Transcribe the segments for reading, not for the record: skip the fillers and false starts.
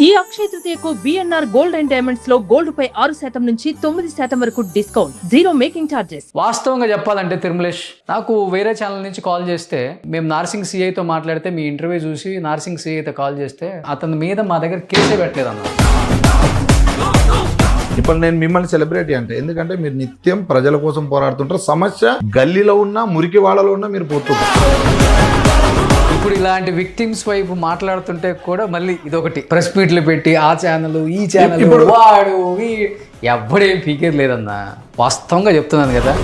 ఈ అక్షయ తృతీయకు BNR gold and diamonds లో gold పై 6% నుంచి 9% వరకు డిస్కౌంట్, జీరో మేకింగ్ ఛార్జెస్. వాస్తవంగా చెప్పాలంటే తిరుమలేష్, నాకు వేరే ఛానల్ నుంచి కాల్ చేస్తే, మేము నార్సింగ్ సిఐతో మాట్లాడితే మీ ఇంటర్వ్యూ చూసి నార్సింగ్ సిఐతో కాల్ చేస్తే అతని మీద మా దగ్గర కేసే పెట్టలేదు అన్న. ఇప్పుడు నేను మిమ్మల్ని సెలబ్రిటీ అంటే ఎందుకంటే మీరు నిత్యం ప్రజల కోసం పోరాడుతుంటారు. సమస్య గల్లీలో ఉన్నా మురికి వాళ్ళలో ఉన్నా మీరు పోతుంటారు. ఇప్పుడు ఇలాంటి విక్టిమ్స్ వైపు మాట్లాడుతుంటే కూడా మళ్ళీ ఇదొకటి ప్రెస్ మీట్లు పెట్టి ఆ ఛానల్ ఈ ఛానల్ వాడు ఎవ్వడేం పీకేది లేదన్న. వాస్తవంగా చెప్తున్నాను కదా,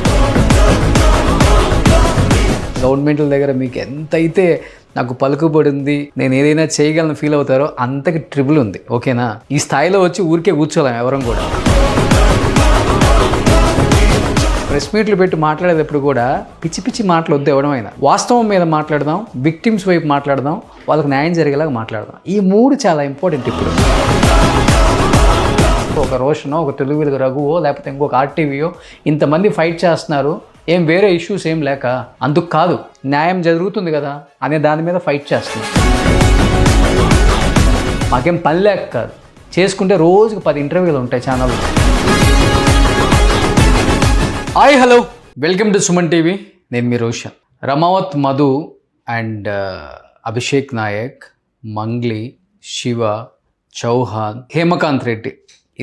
గవర్నమెంట్ల దగ్గర మీకు ఎంతైతే నాకు పలుకుబడింది, నేను ఏదైనా చేయగలను ఫీల్ అవుతారో అంతకి ట్రిబుల్ ఉంది. ఓకేనా? ఈ స్థాయిలో వచ్చి ఊరికే కూర్చోలేం ఎవరం కూడా. ప్రెస్ మీట్లు పెట్టి మాట్లాడేటప్పుడు కూడా పిచ్చి పిచ్చి మాటలు వద్దు ఎవడమైనా. వాస్తవం మీద మాట్లాడదాం, విక్టిమ్స్ వైపు మాట్లాడదాం, వాళ్ళకి న్యాయం జరిగేలాగా మాట్లాడదాం. ఈ మూడు చాలా ఇంపార్టెంట్. ఇప్పుడు ఒక రోషనో, ఒక తెలుగు వెలుగు రఘువో, లేకపోతే ఇంకొక ఆర్టీవీయో ఇంతమంది ఫైట్ చేస్తున్నారు, ఏం వేరే ఇష్యూస్ ఏం లేక, అందుకు కాదు న్యాయం జరుగుతుంది కదా అనే దాని మీద ఫైట్ చేస్తున్నాం. మాకేం పని లేక కాదు, చేసుకుంటే రోజుకు 10 ఇంటర్వ్యూలు ఉంటాయి ఛానల్లో. Hi hello, welcome to Suman TV. నేను మీ రోషన్. రమావత్ మధు అండ్ అభిషేక్ నాయక్, మంగ్లీ, శివ, చౌహాన్, హేమకాంత్ రెడ్డి,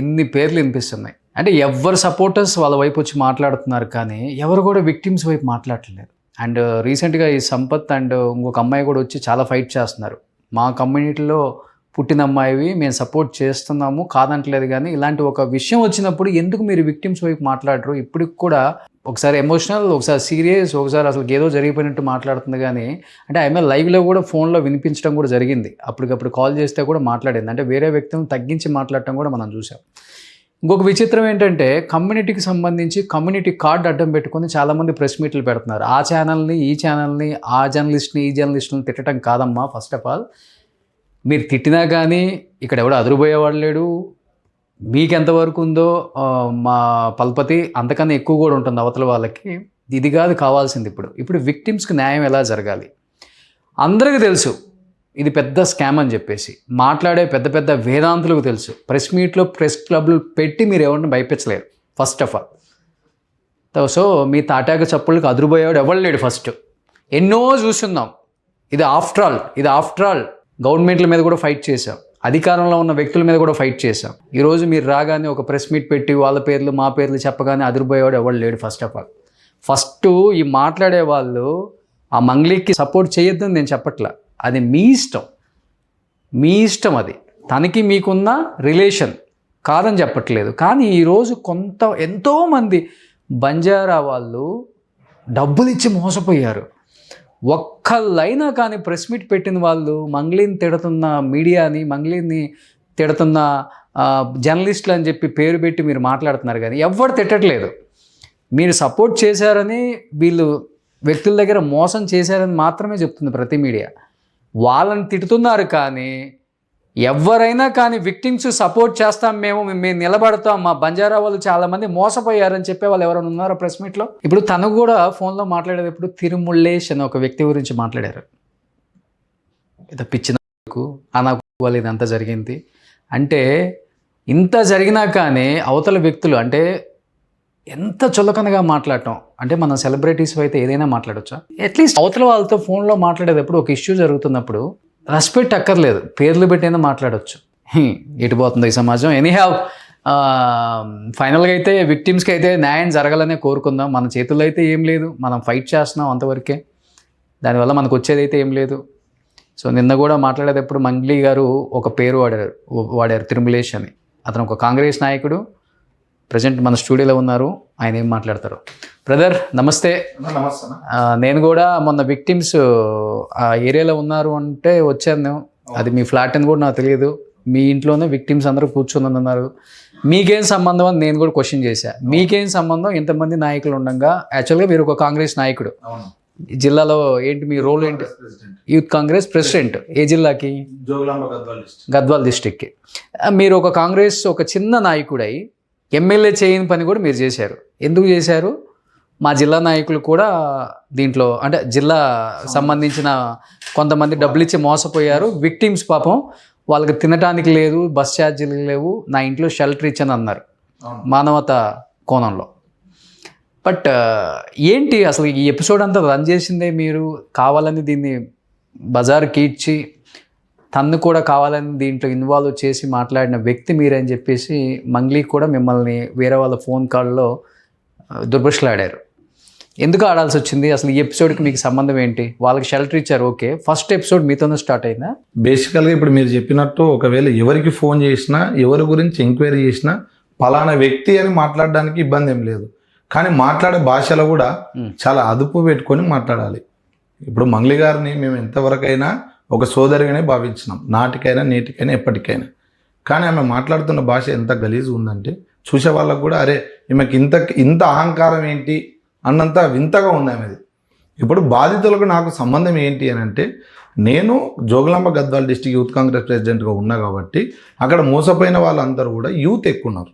ఇన్ని పేర్లు వినిపిస్తున్నాయి. అంటే ఎవరు సపోర్టర్స్ వాళ్ళ వైపు వచ్చి మాట్లాడుతున్నారు, కానీ ఎవరు కూడా విక్టిమ్స్ వైపు మాట్లాడట్లేదు. అండ్ రీసెంట్గా ఈ సంపత్ అండ్ ఇంకొక అమ్మాయి కూడా వచ్చి చాలా ఫైట్ చేస్తున్నారు. మా కమ్యూనిటీలో పుట్టిన అమ్మాయివి, మేము సపోర్ట్ చేస్తున్నాము కాదంటలేదు, కానీ ఇలాంటి ఒక విషయం వచ్చినప్పుడు ఎందుకు మీరు విక్టిమ్స్ వైపు మాట్లాడరు? ఇప్పటికి కూడా ఒకసారి ఎమోషనల్, ఒకసారి సీరియస్, ఒకసారి అసలు ఏదో జరిగిపోయినట్టు మాట్లాడుతుంది. కానీ అంటే ఆమె లైవ్లో కూడా ఫోన్లో వినిపించడం కూడా జరిగింది. అప్పటికప్పుడు కాల్ చేస్తే కూడా మాట్లాడింది. అంటే వేరే వ్యక్తిని తగ్గించి మాట్లాడటం కూడా మనం చూసాం. ఇంకొక విచిత్రం ఏంటంటే, కమ్యూనిటీకి సంబంధించి కమ్యూనిటీ కార్డు అడ్డం పెట్టుకొని చాలామంది ప్రెస్ మీట్లు పెడుతున్నారు. ఆ ఛానల్ని, ఈ ఛానల్ని, ఆ జర్నలిస్ట్ని, ఈ జర్నలిస్ట్ని తిట్టడం కాదమ్మా. ఫస్ట్ ఆఫ్ ఆల్ మీరు తిట్టినా కానీ ఇక్కడ ఎవడో అదురుపోయేవాడు లేడు. మీకు ఎంతవరకు ఉందో మా పల్పతి అంతకన్నా ఎక్కువ కూడా ఉంటుంది అవతల వాళ్ళకి. ఇది కాదు కావాల్సింది. ఇప్పుడు విక్టిమ్స్కి న్యాయం ఎలా జరగాలి అందరికీ తెలుసు. ఇది పెద్ద స్కామ్ అని చెప్పేసి మాట్లాడే పెద్ద పెద్ద వేదాంతులకు తెలుసు. ప్రెస్ మీట్లో ప్రెస్ క్లబ్లు పెట్టి మీరు ఎవరిని భయపించలేరు ఫస్ట్ ఆఫ్ ఆల్. సో మీ తాటాక చప్పుళ్ళకి అదురుపోయేవాడు ఎవరు లేడు. ఫస్ట్ ఎన్నో చూస్తున్నాం. ఇది ఆఫ్టర్ ఆల్ గవర్నమెంట్ల మీద కూడా ఫైట్ చేశాం, అధికారంలో ఉన్న వ్యక్తుల మీద కూడా ఫైట్ చేశాం. ఈరోజు మీరు రాగానే ఒక ప్రెస్ మీట్ పెట్టి వాళ్ళ పేర్లు మా పేర్లు చెప్పగానే అదిరిపోయేవాడు ఎవరు లేడు. ఫస్ట్ ఆఫ్ ఆల్ ఫస్ట్ ఈ మాట్లాడే వాళ్ళు ఆ మంగ్లీకి సపోర్ట్ చేయొద్దని నేను చెప్పట్లా. అది మీ ఇష్టం. అది తనకి మీకున్న రిలేషన్ కాదని చెప్పట్లేదు. కానీ ఈరోజు ఎంతోమంది బంజారా వాళ్ళు డబ్బులు ఇచ్చి మోసపోయారు. ఒక్కళ్ళైనా కానీ ప్రెస్ మీట్ పెట్టిన వాళ్ళు మంగ్లీని తిడుతున్న మీడియాని, మంగ్లీని తిడుతున్న జర్నలిస్టులు అని చెప్పి పేరు పెట్టి మీరు మాట్లాడుతున్నారు, కానీ ఎవరు తిట్టట్లేదు. మీరు సపోర్ట్ చేశారని, వీళ్ళు వ్యక్తుల దగ్గర మోసం చేశారని మాత్రమే చెప్తుంది ప్రతి మీడియా. వాళ్ళని తిడుతున్నారు, కానీ ఎవరైనా కానీ విక్టిమ్స్ సపోర్ట్ చేస్తాం, మేము నిలబడతాం, మా బంజారా వాళ్ళు చాలామంది మోసపోయారని చెప్పే వాళ్ళు ఎవరైనా ఉన్నారో ప్రెస్ మీట్లో? ఇప్పుడు తను కూడా ఫోన్లో మాట్లాడేటప్పుడు తిరుముల్లేష్ అని ఒక వ్యక్తి గురించి మాట్లాడారు. ఇది పిచ్చినకు అనకు వాళ్ళు ఇదంతా జరిగింది అంటే, ఇంత జరిగినా కానీ అవతల వ్యక్తులు అంటే ఎంత చులకనగా మాట్లాడటం. అంటే మనం సెలబ్రిటీస్ అయితే ఏదైనా మాట్లాడొచ్చా? అట్లీస్ట్ అవతల వాళ్ళతో ఫోన్లో మాట్లాడేటప్పుడు ఒక ఇష్యూ జరుగుతున్నప్పుడు రెస్పెక్ట్ అక్కర్లేదు, పేర్లు పెట్టైనా మాట్లాడవచ్చు. ఎటుపోతుంది ఈ సమాజం? ఎనీహావ్, ఫైనల్గా అయితే విక్టిమ్స్కి అయితే న్యాయం జరగాలనే కోరుకుందాం. మన చేతుల్లో అయితే ఏం లేదు, మనం ఫైట్ చేస్తున్నాం అంతవరకే. దానివల్ల మనకు వచ్చేది అయితే ఏం లేదు. సో నిన్న కూడా మాట్లాడేటప్పుడు మంగ్లీ గారు ఒక పేరు వాడారు తిరుమలేష్ అని. అతను ఒక కాంగ్రెస్ నాయకుడు, ప్రజెంట్ మన స్టూడియోలో ఉన్నారు. ఆయన ఏం మాట్లాడతారు? బ్రదర్ నమస్తే. నేను కూడా మొన్న విక్టిమ్స్ ఆ ఏరియాలో ఉన్నారు అంటే వచ్చాను. అది మీ ఫ్లాట్ అని కూడా నాకు తెలియదు. మీ ఇంట్లోనే విక్టిమ్స్ అందరూ కూర్చొని ఉన్నారు. మీకేం సంబంధం అని నేను కూడా క్వశ్చన్ చేశా. మీకేం సంబంధం? ఇంతమంది నాయకులు ఉండగా, యాక్చువల్గా మీరు ఒక కాంగ్రెస్ నాయకుడు. జిల్లాలో ఏంటి మీ రోల్ ఏంటి? Youth Congress president. ఏ జిల్లాకి? గద్వాల్ డిస్టిక్కి. మీరు ఒక కాంగ్రెస్ ఒక చిన్న నాయకుడై ఎమ్మెల్యే చేయని పని కూడా మీరు చేశారు. ఎందుకు చేశారు? మా జిల్లా నాయకులు కూడా దీంట్లో, అంటే జిల్లా సంబంధించిన కొంతమంది డబ్బులు ఇచ్చి మోసపోయారు. విక్టిమ్స్ పాపం వాళ్ళకి తినడానికి లేదు, బస్ ఛార్జీలు లేవు, నా ఇంట్లో షెల్టర్ ఇచ్చని అన్నారు మానవత కోణంలో. బట్ ఏంటి అసలు ఈ ఎపిసోడ్ అంతా రన్ చేసిందే మీరు, కావాలని దీన్ని బజార్కి ఇచ్చి తన్ను కూడా కావాలని దీంట్లో ఇన్వాల్వ్ చేసి మాట్లాడిన వ్యక్తి మీరని చెప్పేసి మంగ్లీ కూడా మిమ్మల్ని వేరే వాళ్ళ ఫోన్ కాల్లో దుర్భషలాడారు. ఎందుకు ఆడాల్సి వచ్చింది అసలు? ఈ ఎపిసోడ్కి మీకు సంబంధం ఏంటి? వాళ్ళకి షెల్టర్ ఇచ్చారు, ఓకే, ఫస్ట్ ఎపిసోడ్ మీతోనే స్టార్ట్ అయిందా? బేసికల్గా ఇప్పుడు మీరు చెప్పినట్టు ఒకవేళ ఎవరికి ఫోన్ చేసినా, ఎవరి గురించి ఎంక్వైరీ చేసినా పలానా వ్యక్తి అని మాట్లాడడానికి ఇబ్బంది ఏం లేదు. కానీ మాట్లాడే భాషలో కూడా చాలా అదుపు పెట్టుకొని మాట్లాడాలి. ఇప్పుడు మంగ్లీ గారిని మేము ఎంతవరకైనా ఒక సోదరిగానే భావించినాం, నాటికైనా నేటికైనా ఎప్పటికైనా. కానీ ఆమె మాట్లాడుతున్న భాష ఎంత గలీజ్ ఉందంటే చూసే వాళ్ళకు కూడా అరే ఈమెకి ఇంత అహంకారం ఏంటి అన్నంత వింతగా ఉంది ఆమెది. ఇప్పుడు బాధితులకు నాకు సంబంధం ఏంటి అని అంటే, నేను జోగులాంబ గద్వాల డిస్ట్రిక్ట్ యూత్ కాంగ్రెస్ ప్రెసిడెంట్గా ఉన్నా కాబట్టి అక్కడ మోసపోయిన వాళ్ళందరూ కూడా యూత్ ఎక్కువ ఉన్నారు,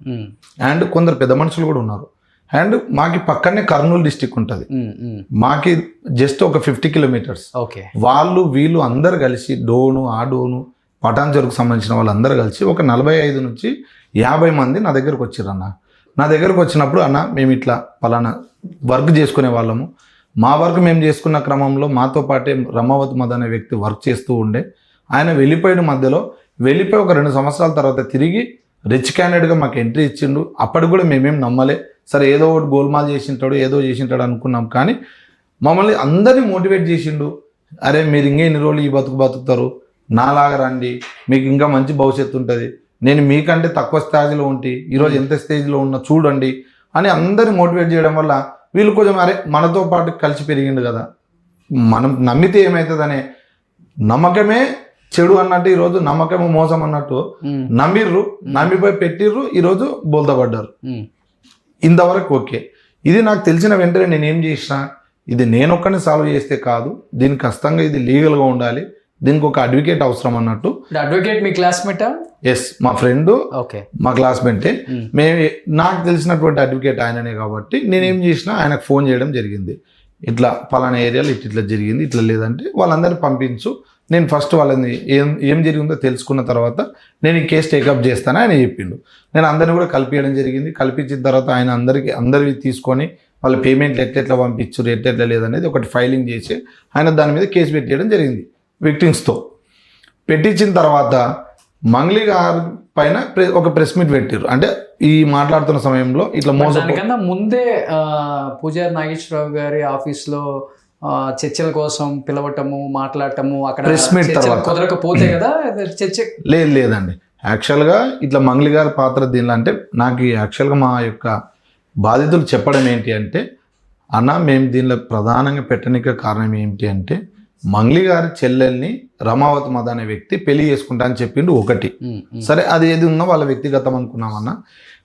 అండ్ కొందరు పెద్ద మనుషులు కూడా ఉన్నారు. అండ్ మాకి పక్కనే కర్నూలు డిస్టిక్ ఉంటుంది, మాకి జస్ట్ ఒక 50 కిలోమీటర్స్. ఓకే, వాళ్ళు వీళ్ళు అందరు కలిసి డోను పటాన్చెరుకు సంబంధించిన వాళ్ళందరూ కలిసి ఒక 45 నుంచి 50 మంది నా దగ్గరకు వచ్చారు. నా దగ్గరకు వచ్చినప్పుడు అన్న మేము ఇట్లా పలానా వర్క్ చేసుకునే వాళ్ళము, మా వర్క్ మేము చేసుకున్న క్రమంలో మాతో పాటే రమావతి మద్ అనే వ్యక్తి వర్క్ చేస్తూ ఉండే, ఆయన వెళ్ళిపోయిన మధ్యలో వెళ్ళిపోయి ఒక 2 సంవత్సరాల తర్వాత తిరిగి రిచ్ క్యాండిడేట్గా మాకు ఎంట్రీ ఇచ్చిండు. అప్పటికి కూడా మేమేం నమ్మలే, సరే ఏదో ఒకటి గోల్మాల్ చేసింటాడు ఏదో చేసింటాడు అనుకున్నాం. కానీ మమ్మల్ని అందరినీ మోటివేట్ చేసిండు, అరే మీరు ఇంకా ఎన్ని రోజులు ఈ బతుకుతారు, నాలాగా రండి, మీకు ఇంకా మంచి భవిష్యత్తు ఉంటుంది, నేను మీకంటే తక్కువ స్థాయిలో ఉంటే ఈరోజు ఎంత స్టేజ్లో ఉన్నా చూడండి అని అందరినీ మోటివేట్ చేయడం వల్ల వీళ్ళు కొంచెం అరే మనతో పాటు కలిసి పెరిగిండు కదా, మనం నమ్మితే ఏమవుతుందనే నమ్మకమే చెడు అన్నట్టు ఈరోజు నమ్మకము మోసం అన్నట్టు నమ్మిపోయి పెట్టిర్రు, ఈరోజు బోల్తపడ్డారు. ఇంతవరకు ఓకే. ఇది నాకు తెలిసిన వెంటనే నేను ఏం చేసిన, ఇది నేనొక్కడిని సాల్వ్ చేస్తే కాదు, దీనికి ఖచ్చితంగా ఇది లీగల్గా ఉండాలి, దీనికి ఒక అడ్వకేట్ అవసరం అన్నట్టు. అడ్వకేట్ మీ క్లాస్మేటా? ఎస్, మా ఫ్రెండ్, ఓకే, మా క్లాస్మేటే. నాకు తెలిసినటువంటి అడ్వకేట్ ఆయననే కాబట్టి నేనేం చేసిన ఆయనకు ఫోన్ చేయడం జరిగింది, ఇట్లా పలానా ఏరియాలో ఇట్లా జరిగింది, ఇట్లా లేదంటే వాళ్ళందరినీ పంపించు, నేను ఫస్ట్ వాళ్ళని ఏం జరిగిందో తెలుసుకున్న తర్వాత నేను ఈ కేసు టేకప్ చేస్తాను ఆయన చెప్పిండు. నేను అందరిని కూడా కలిపియడం జరిగింది. కల్పించిన తర్వాత ఆయన అందరివి తీసుకొని వాళ్ళ పేమెంట్లు ఎట్లెట్లా పంపించారు ఎట్లెట్లా లేదనేది ఒకటి ఫైలింగ్ చేసి ఆయన దాని మీద కేసు పెట్టేయడం జరిగింది విక్టిమ్స్తో. పెట్టించిన తర్వాత మంగ్లీ గారి పైన ఒక ప్రెస్ మీట్ పెట్టారు. అంటే ఈ మాట్లాడుతున్న సమయంలో ఇట్లా కన్నా ముందే పూజారి నాగేశ్వరరావు గారి ఆఫీస్లో చర్చల కోసం పిలవటము, మాట్లాడటము, అక్కడ ప్రెస్ మీట్ తర్వాత కుదరకపోతే కదా చర్చ. లేదండి, యాక్చువల్గా ఇట్లా మంగ్లీ గారి పాత్ర దీనిలో అంటే నాకు యాక్చువల్గా మా యొక్క బాధితులు చెప్పడం ఏంటి అంటే, అన్న మేము దీనిలో ప్రధానంగా పెట్టడానికి కారణం ఏంటి అంటే, మంగ్లీ గారి చెల్లెల్ని రమావతి మద్ అనే వ్యక్తి పెళ్లి చేసుకుంటా అని చెప్పిండు ఒకటి. సరే అది ఏది ఉన్నా వాళ్ళ వ్యక్తిగతం అనుకున్నామన్నా,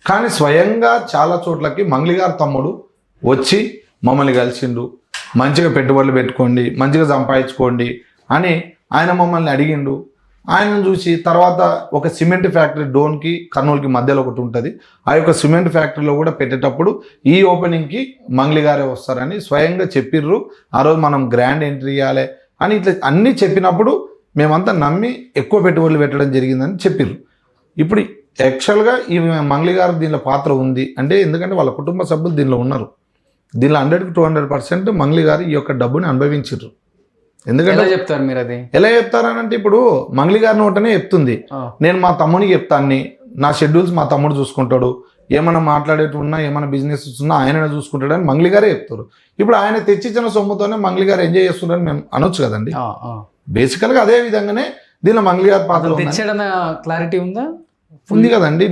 కానీ స్వయంగా చాలా చోట్లకి మంగ్లీ గారి తమ్ముడు వచ్చి మమ్మల్ని కలిసిండు, మంచిగా పెట్టుబడులు పెట్టుకోండి, మంచిగా సంపాదించుకోండి అని ఆయన మమ్మల్ని అడిగిండు. ఆయనను చూసి తర్వాత ఒక సిమెంట్ ఫ్యాక్టరీ డోన్కి కర్నూలుకి మధ్యలో ఒకటి ఉంటుంది, ఆ యొక్క సిమెంట్ ఫ్యాక్టరీలో కూడా పెట్టేటప్పుడు ఈ ఓపెనింగ్కి మంగ్లీ గారే వస్తారని స్వయంగా చెప్పిర్రు. ఆ రోజు మనం గ్రాండ్ ఎంట్రీ ఇవ్వాలి అని ఇట్లా అన్నీ చెప్పినప్పుడు మేమంతా నమ్మి ఎక్కువ పెట్టుబడులు పెట్టడం జరిగిందని చెప్పిర్రు. ఇప్పుడు యాక్చువల్గా ఈ మంగ్లీ గారు దీనిలో పాత్ర ఉంది అంటే, ఎందుకంటే వాళ్ళ కుటుంబ సభ్యులు దీనిలో ఉన్నారు. దీనిలో 100-200% మంగ్లీ గారు ఈ యొక్క డబ్బుని అనుభవించారు. ఎందుకంటే చెప్తారు మీరు అది ఎలా చెప్తారనంటే, ఇప్పుడు మంగ్లీ గారి నోటనే చెప్తుంది, నేను మా తమ్మునికి చెప్తాను, నా షెడ్యూల్స్ మా తమ్ముడు చూసుకుంటాడు, ఏమైనా మాట్లాడేటున్నా ఏమైనా బిజినెస్ ఉన్నా ఆయననే చూసుకుంటాడని మంగ్లీ గారే చెప్తారు. ఇప్పుడు ఆయన తెచ్చిచ్చిన సొమ్ముతోనే మంగ్లీ గారు ఎంజాయ్ చేస్తున్నారని మేము అనొచ్చు కదండి. బేసికల్గా అదే విధంగానే దీనిలో మంగ్లీ గారి పాత్ర క్లారిటీ ఉందా? ఉంది కదండి.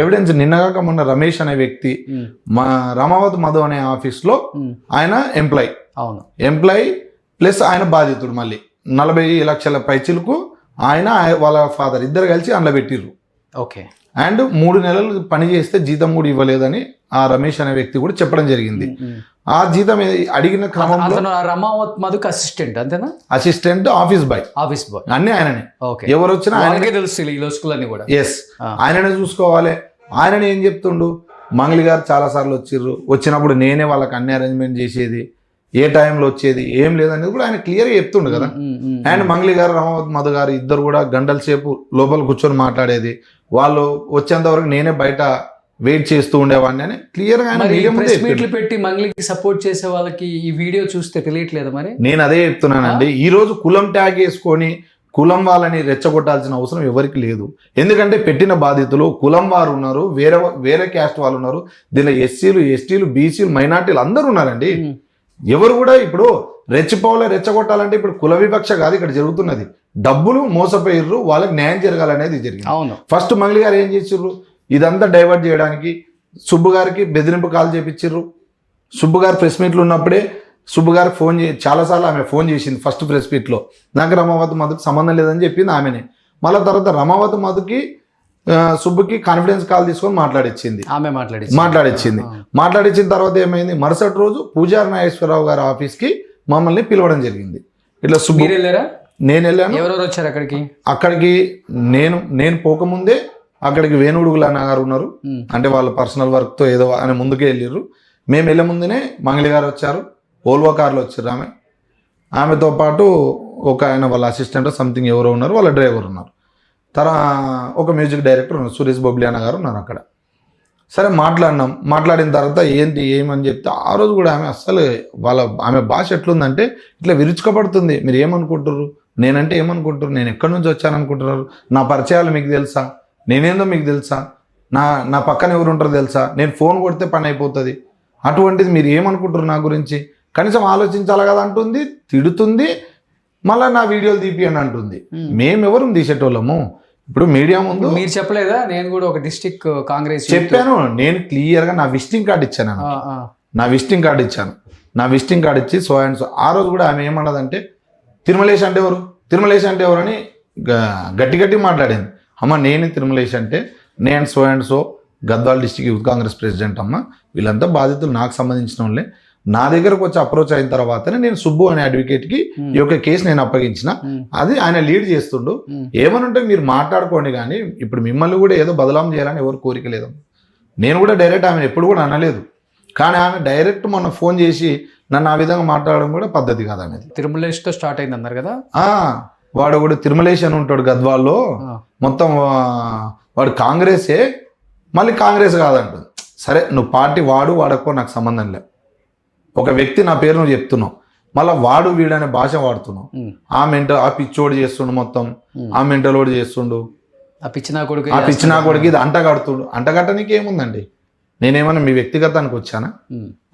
ఎవిడెన్స్ నిన్నగాక మొన్న రమేష్ అనే వ్యక్తి మా రమావతి మధు అనే ఆఫీస్లో ఆయన ఎంప్లాయీ ప్లస్ ఆయన బాధితుడు, మళ్ళీ 40 లక్షల పైచిలకు ఆయన వాళ్ళ ఫాదర్ ఇద్దరు కలిసి అందులో పెట్టిర్రు. ఓకే. అండ్ 3 నెలలు పని చేస్తే జీతం కూడా ఇవ్వలేదని ఆ రమేష్ అనే వ్యక్తి కూడా చెప్పడం జరిగింది. ఆ జీతం అడిగిన క్రమంలో రమావత్ మధుకు అసిస్టెంట్, అంతేనా? అసిస్టెంట్, ఆఫీస్ బాయ్ అన్ని ఆయననే. ఎవరు వచ్చినా ఆయనకే తెలుసు కూడా. ఎస్, ఆయననే చూసుకోవాలి. ఆయననే ఏం చెప్తుండు, మంగ్లీ గారు చాలా సార్లు వచ్చిర్రు, వచ్చినప్పుడు నేనే వాళ్ళకి అన్ని అరేంజ్మెంట్ చేసేది, ఏ టైంలో వచ్చేది ఏం లేదనేది కూడా ఆయన క్లియర్గా చెప్తుండు కదా. అండ్ మంగ్లీ గారు రమావత్ మధు గారు ఇద్దరు కూడా గంటల సేపు లోపల కూర్చొని మాట్లాడేది, వాళ్ళు వచ్చేంత వరకు నేనే బయట వెయిట్ చేస్తూ ఉండేవాడిని అని క్లియర్గా ఆయన మీడియా ముందే ప్రెస్ మీట్లు పెట్టి మంగ్లీకి సపోర్ట్ చేసే వాళ్ళకి ఈ వీడియో చూస్తే తెలియట్లేదు మరి. నేను అదే చెప్తున్నానండి, ఈ రోజు కులం ట్యాగ్ వేసుకొని కులం వాళ్ళని రెచ్చగొట్టాల్సిన అవసరం ఎవరికి లేదు. ఎందుకంటే పెట్టిన బాధితులు కులం వారు ఉన్నారు, వేరే క్యాస్ట్ వాళ్ళు ఉన్నారు, దీనిలో ఎస్సీలు ఎస్టీలు బీసీలు మైనార్టీలు అందరూ ఉన్నారండి. ఎవరు కూడా ఇప్పుడు రెచ్చగొట్టాలంటే ఇప్పుడు కుల వివక్ష కాదు ఇక్కడ జరుగుతున్నది, డబ్బులు మోసపోయిర్రు, వాళ్ళకి న్యాయం జరగాలనేది జరిగింది. అవును. ఫస్ట్ మంగ్లీ గారు ఏం చేసిర్రు, ఇదంతా డైవర్ట్ చేయడానికి సుబ్బు గారికి బెదిరింపు కాల్ చేపించిర్రు. సుబ్బు గారు ప్రెస్ మీట్లు ఉన్నప్పుడే సుబ్బు గారికి ఫోన్ చాలాసార్లు ఆమె ఫోన్ చేసింది. ఫస్ట్ ప్రెస్ మీట్లో నాకు రమావత్ మధుకి సంబంధం లేదని చెప్పింది ఆమెనే. మళ్ళీ తర్వాత రమావత్ మధుకి సుబ్బుకి కాన్ఫిడెన్స్ కాల్ తీసుకొని మాట్లాడిచ్చింది. మాట్లాడిచ్చిన తర్వాత ఏమైంది, మరుసటి రోజు పూజారి నాగేశ్వరరావు గారి ఆఫీస్కి మమ్మల్ని పిలవడం జరిగింది. ఇట్లా సుబ్బు నేను వెళ్ళాను. ఎవరెవరు వచ్చారు అక్కడికి నేను పోకముందే అక్కడికి వేణుడుగుల అన్న గారు ఉన్నారు, అంటే వాళ్ళ పర్సనల్ వర్క్తో ఏదో ఆయన ముందుకే వెళ్ళిర్రు. మేము వెళ్ళే ముందునే మంగళి గారు వచ్చారు, ఓల్వో కార్లో వచ్చారు. ఆమెతో పాటు ఒక ఆయన వాళ్ళ అసిస్టెంట్ సంథింగ్ ఎవరో ఉన్నారు, వాళ్ళ డ్రైవర్ ఉన్నారు. ఒక మ్యూజిక్ డైరెక్టర్ ఉన్నారు, సురేష్ బొబ్లీ అన్న గారు ఉన్నారు అక్కడ. సరే మాట్లాడిన తర్వాత ఏమని చెప్తే ఆ రోజు కూడా ఆమె అస్సలు ఆమె భాష ఎట్లుందంటే ఇట్లా విరుచుకపడుతుంది. మీరు ఏమనుకుంటారు, నేనంటే ఏమనుకుంటారు, నేను ఎక్కడి నుంచి వచ్చాననుకుంటున్నారు, నా పరిచయాలు మీకు తెలుసా, నేనేందో మీకు తెలుసా, నా పక్కన ఎవరు ఉంటారో తెలుసా, నేను ఫోన్ కొడితే పని అయిపోతుంది, అటువంటిది మీరు ఏమనుకుంటారు నా గురించి, కనీసం ఆలోచించాలి కదా అంటుంది, తిడుతుంది. మళ్ళీ నా వీడియోలు తీపియండి అంటుంది. మేమెవరు తీసేటోళ్ళము. ఇప్పుడు మీడియా ముందు మీరు చెప్పలేదా, నేను కూడా ఒక డిస్ట్రిక్ట్ కాంగ్రెస్ చెప్పాను. నేను క్లియర్గా నా విజిటింగ్ కార్డు ఇచ్చాను. నా విజిటింగ్ కార్డు ఇచ్చి సో అండ్ సో. ఆ రోజు కూడా ఆమె ఏమన్నదంటే తిరుమలేష్ అంటే ఎవరు అని గట్టి మాట్లాడింది. అమ్మ నేను తిరుమలేష్ అంటే నేను so and so Gadwal district youth Congress president అమ్మ, వీళ్ళంతా బాధితులు నాకు సంబంధించిన వాళ్ళే. నా దగ్గరకు వచ్చి అప్రోచ్ అయిన తర్వాతనే నేను సుబ్బు అనే అడ్వకేట్కి ఈ యొక్క కేసు నేను అప్పగించిన. అది ఆయన లీడ్ చేస్తుండు. ఏమనుంటే మీరు మాట్లాడుకోండి, కానీ ఇప్పుడు మిమ్మల్ని కూడా ఏదో బదలాం చేయాలని ఎవరు కోరిక లేదు. నేను కూడా డైరెక్ట్ ఆమెను ఎప్పుడు కూడా అనలేదు, కానీ ఆమె డైరెక్ట్ మొన్న ఫోన్ చేసి నన్ను ఆ విధంగా మాట్లాడడం కూడా పద్ధతి కాదు అనేది. తిరుమలేష్తో స్టార్ట్ అయింది అన్నారు కదా. వాడు కూడా తిరుమలేష్ అని ఉంటాడు గద్వాల్లో, మొత్తం వాడు కాంగ్రెసే, మళ్ళీ కాంగ్రెస్ కాదంటుంది. సరే నువ్వు పార్టీ వాడకో నాకు సంబంధం లేదు. ఒక వ్యక్తి నా పేరు నువ్వు చెప్తున్నావు, మళ్ళీ వీడనే భాష వాడుతున్నావు. ఆ పిచ్చోడు చేస్తుండు, మొత్తం ఆ మెంటలోడు చేస్తుండు, ఆ పిచ్చినా కొడుకు ఇది అంటగట్టనికి ఏముందండి. నేనేమన్నా మీ వ్యక్తిగతానికి వచ్చానా?